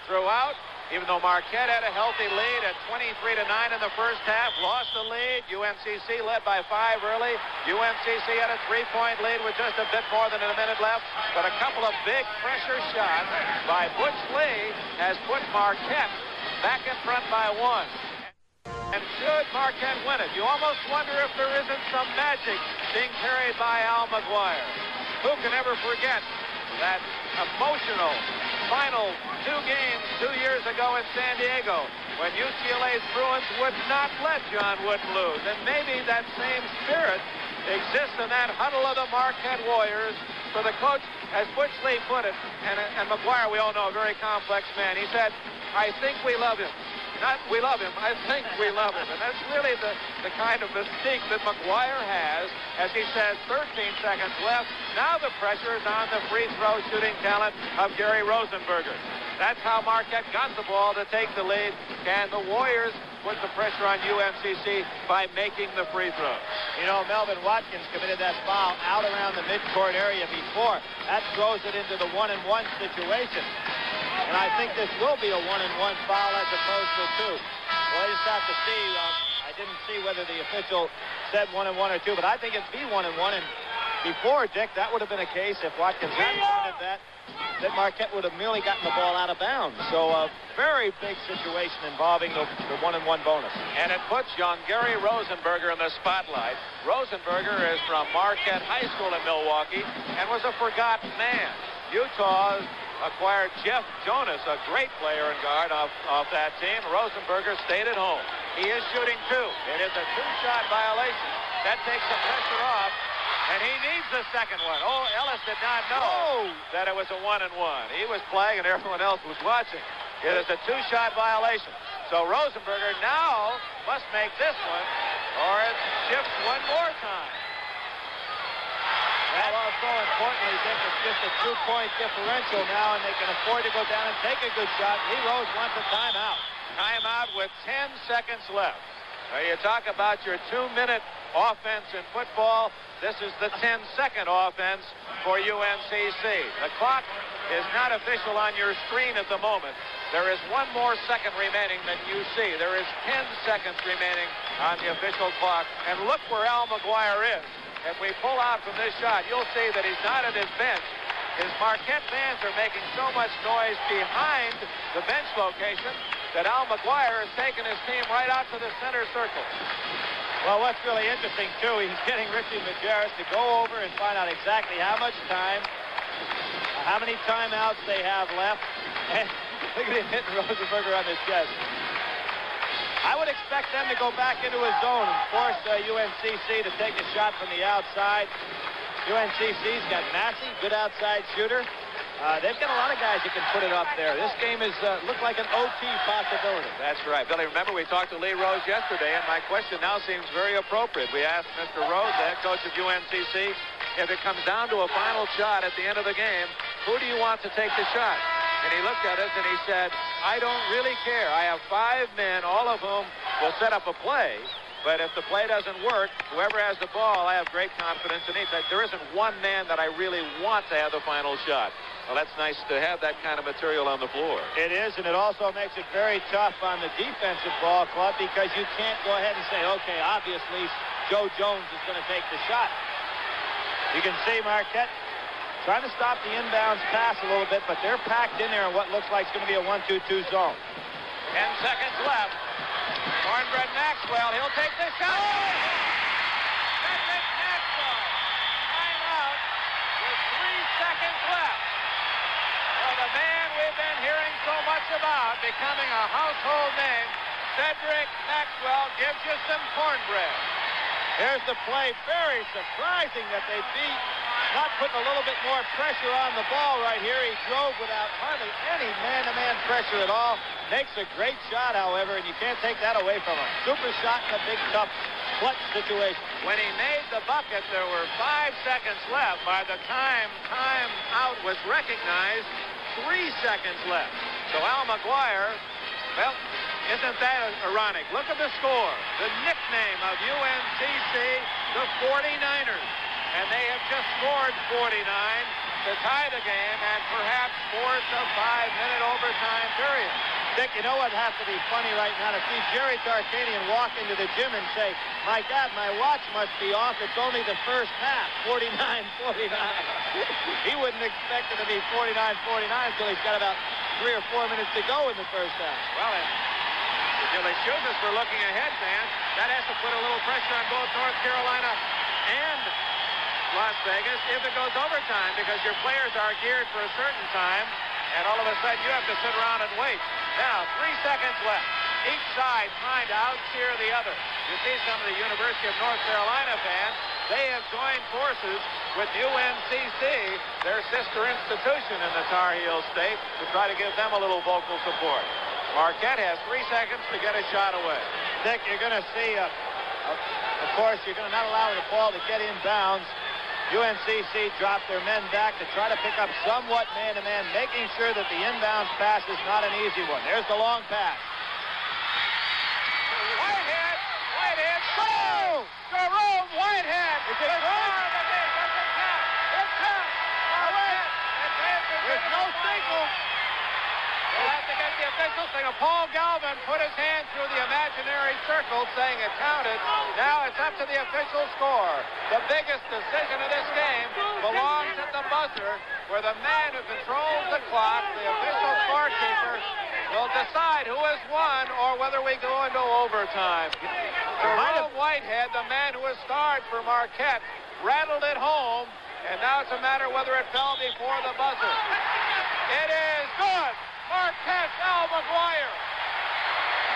throughout. Even though Marquette had a healthy lead at 23-9 in the first half, lost the lead. UMCC led by 5 early. UMCC had a 3-point lead with just a bit more than a minute left. But a couple of big pressure shots by Butch Lee has put Marquette back in front by 1. And should Marquette win it, you almost wonder if there isn't some magic being carried by Al McGuire. Who can ever forget that emotional final 2 games 2 years ago in San Diego when UCLA's Bruins would not let John Wooden lose. And maybe that same spirit exists in that huddle of the Marquette Warriors for the coach, as Butch Lee put it. And McGuire, we all know, a very complex man. He said, I think we love him. Not we love him, I think we love him. And that's really the kind of mystique that McGuire has. As he says, 13 seconds left. Now the pressure is on the free throw shooting talent of Gary Rosenberger. That's how Marquette got the ball to take the lead. Can the Warriors put the pressure on UMCC by making the free throws? You know, Melvin Watkins committed that foul out around the midcourt area before. That throws it into the 1-and-1 situation. And I think this will be a 1-and-1 foul as opposed to 2. Well, I just have to see. I didn't see whether the official said 1-and-1 or 2, but I think it'd be 1-and-1. And before, Dick, that would have been a case if Watkins hadn't pointed that Marquette would have merely gotten the ball out of bounds. So a very big situation involving the 1-and-1 bonus. And it puts young Gary Rosenberger in the spotlight. Rosenberger is from Marquette High School in Milwaukee and was a forgotten man. Utah acquired Jeff Jonas, a great player and guard off that team. Rosenberger stayed at home. He is shooting 2. It is a 2-shot violation. That takes the pressure off, and he needs the second one. Oh, Ellis did not know that it was a 1-and-1. He was playing, and everyone else was watching. It is a 2-shot violation. So Rosenberger now must make this one, or it shifts one more time. Well, also importantly, Dick, it's just a 2-point differential now, and they can afford to go down and take a good shot. Lee Rose wants a timeout. Timeout with 10 seconds left. Now, you talk about your 2-minute offense in football. This is the 10-second offense for UMCC. The clock is not official on your screen at the moment. There is 1 more second remaining than you see. There is 10 seconds remaining on the official clock. And look where Al McGuire is. If we pull out from this shot, you'll see that he's not at his bench. His Marquette fans are making so much noise behind the bench location that Al McGuire has taken his team right out to the center circle. Well, what's really interesting, too, he's getting Richie Majerus to go over and find out exactly how much time, how many timeouts they have left. And look at him hitting Rosenberger on the chest. I would expect them to go back into a zone and force UMCC to take a shot from the outside. UMCC's got Massey, good outside shooter. They've got a lot of guys who can put it up there. This game is looked like an OT possibility. That's right. Billy, remember we talked to Lee Rose yesterday, and my question now seems very appropriate. We asked Mr. Rose, the head coach of UMCC, if it comes down to a final shot at the end of the game, who do you want to take the shot? And he looked at us and he said, I don't really care. I have 5 men, all of whom will set up a play. But if the play doesn't work, whoever has the ball, I have great confidence in. He said, there isn't one man that I really want to have the final shot. Well, that's nice to have that kind of material on the floor. It is, and it also makes it very tough on the defensive ball club because you can't go ahead and say, okay, obviously Joe Jones is going to take the shot. You can see Marquette trying to stop the inbounds pass a little bit, but they're packed in there in what looks like it's going to be a 1-2-2 zone. 10 seconds left. Cornbread Maxwell, he'll take this shot. Cedric Maxwell. Timeout with 3 seconds left. Well, the man we've been hearing so much about becoming a household name, Cedric Maxwell, gives you some cornbread. Here's the play. Very surprising that they beat. Not putting a little bit more pressure on the ball right here. He drove without hardly any man-to-man pressure at all. Makes a great shot, however, and you can't take that away from him. Super shot in a big, tough clutch situation. When he made the bucket, there were 5 seconds left. By the time out was recognized, 3 seconds left. So Al McGuire, well, isn't that ironic? Look at the score. The nickname of UMCC, the 49ers. And they have just scored 49 to tie the game and perhaps force a 5-minute overtime period. Dick, you know what has to be funny right now? To see Jerry Tarkanian walk into the gym and say, my God, my watch must be off. It's only the first half, 49-49. He wouldn't expect it to be 49-49 until he's got about 3 or 4 minutes to go in the first half. Well, if they choose us for looking ahead, fans, that has to put a little pressure on both North Carolina and Las Vegas if it goes overtime, because your players are geared for a certain time, and all of a sudden you have to sit around and wait. Now, 3 seconds left. Each side trying to out-cheer the other. You see some of the University of North Carolina fans, they have joined forces with UNCC, their sister institution in the Tar Heel State, to try to give them a little vocal support. Marquette has 3 seconds to get a shot away. Dick, you're going to see, of course, you're going to not allow the ball to get inbounds. UNCC dropped their men back to try to pick up somewhat man-to-man, making sure that the inbounds pass is not an easy one. There's the long pass. Whitehead, go! Jerome Whitehead! Is it good? It counts! There's no signal. We'll have to get the official signal. Paul Galvin put his hand through the imaginary circle saying it counted. Now it's up to the official score. The biggest decision of this game belongs at the buzzer, where the man who controls the clock, the official scorekeeper, will decide who has won or whether we go into overtime. Jerome Whitehead, the man who has starred for Marquette, rattled it home, and now it's a matter whether it fell before the buzzer. It is good. Marquette, Al McGuire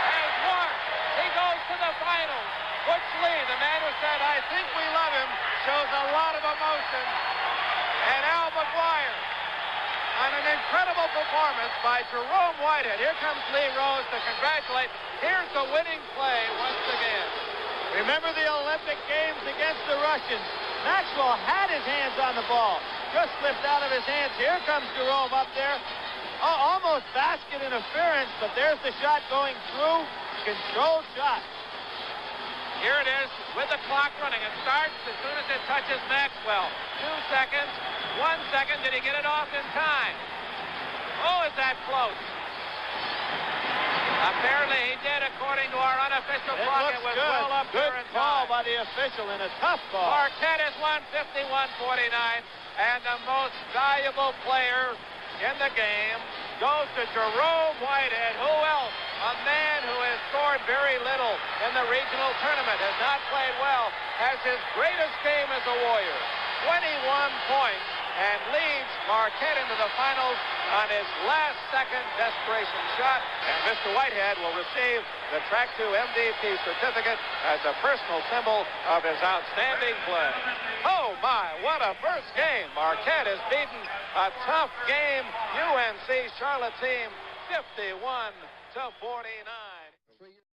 has won. He goes to the finals. Butch Lee, the man who said, I think we love him, shows a lot of emotion. And Al McGuire, on an incredible performance by Jerome Whitehead. Here comes Lee Rose to congratulate. Here's the winning play once again. Remember the Olympic Games against the Russians. Maxwell had his hands on the ball. Just slipped out of his hands. Here comes Jerome up there. Oh, almost basket interference, but there's the shot going through. Controlled shot. Here it is with the clock running. It starts as soon as it touches Maxwell. 2 seconds. 1 second. Did he get it off in time? Oh, is that close? Apparently he did, according to our unofficial clock. It was good. Well up Good there in call time. by the official and a tough call. Marquette has won 51-49, and the most valuable player in the game goes to Jerome Whitehead. Who else? A man who has scored very little in the regional tournament, has not played well, has his greatest game as a Warrior. 21 points, and leads Marquette into the finals on his last-second desperation shot. And Mr. Whitehead will receive the Track 2 MVP certificate as a personal symbol of his outstanding play. Oh, my, what a first game. Marquette has beaten a tough game UNC Charlotte team 51-49.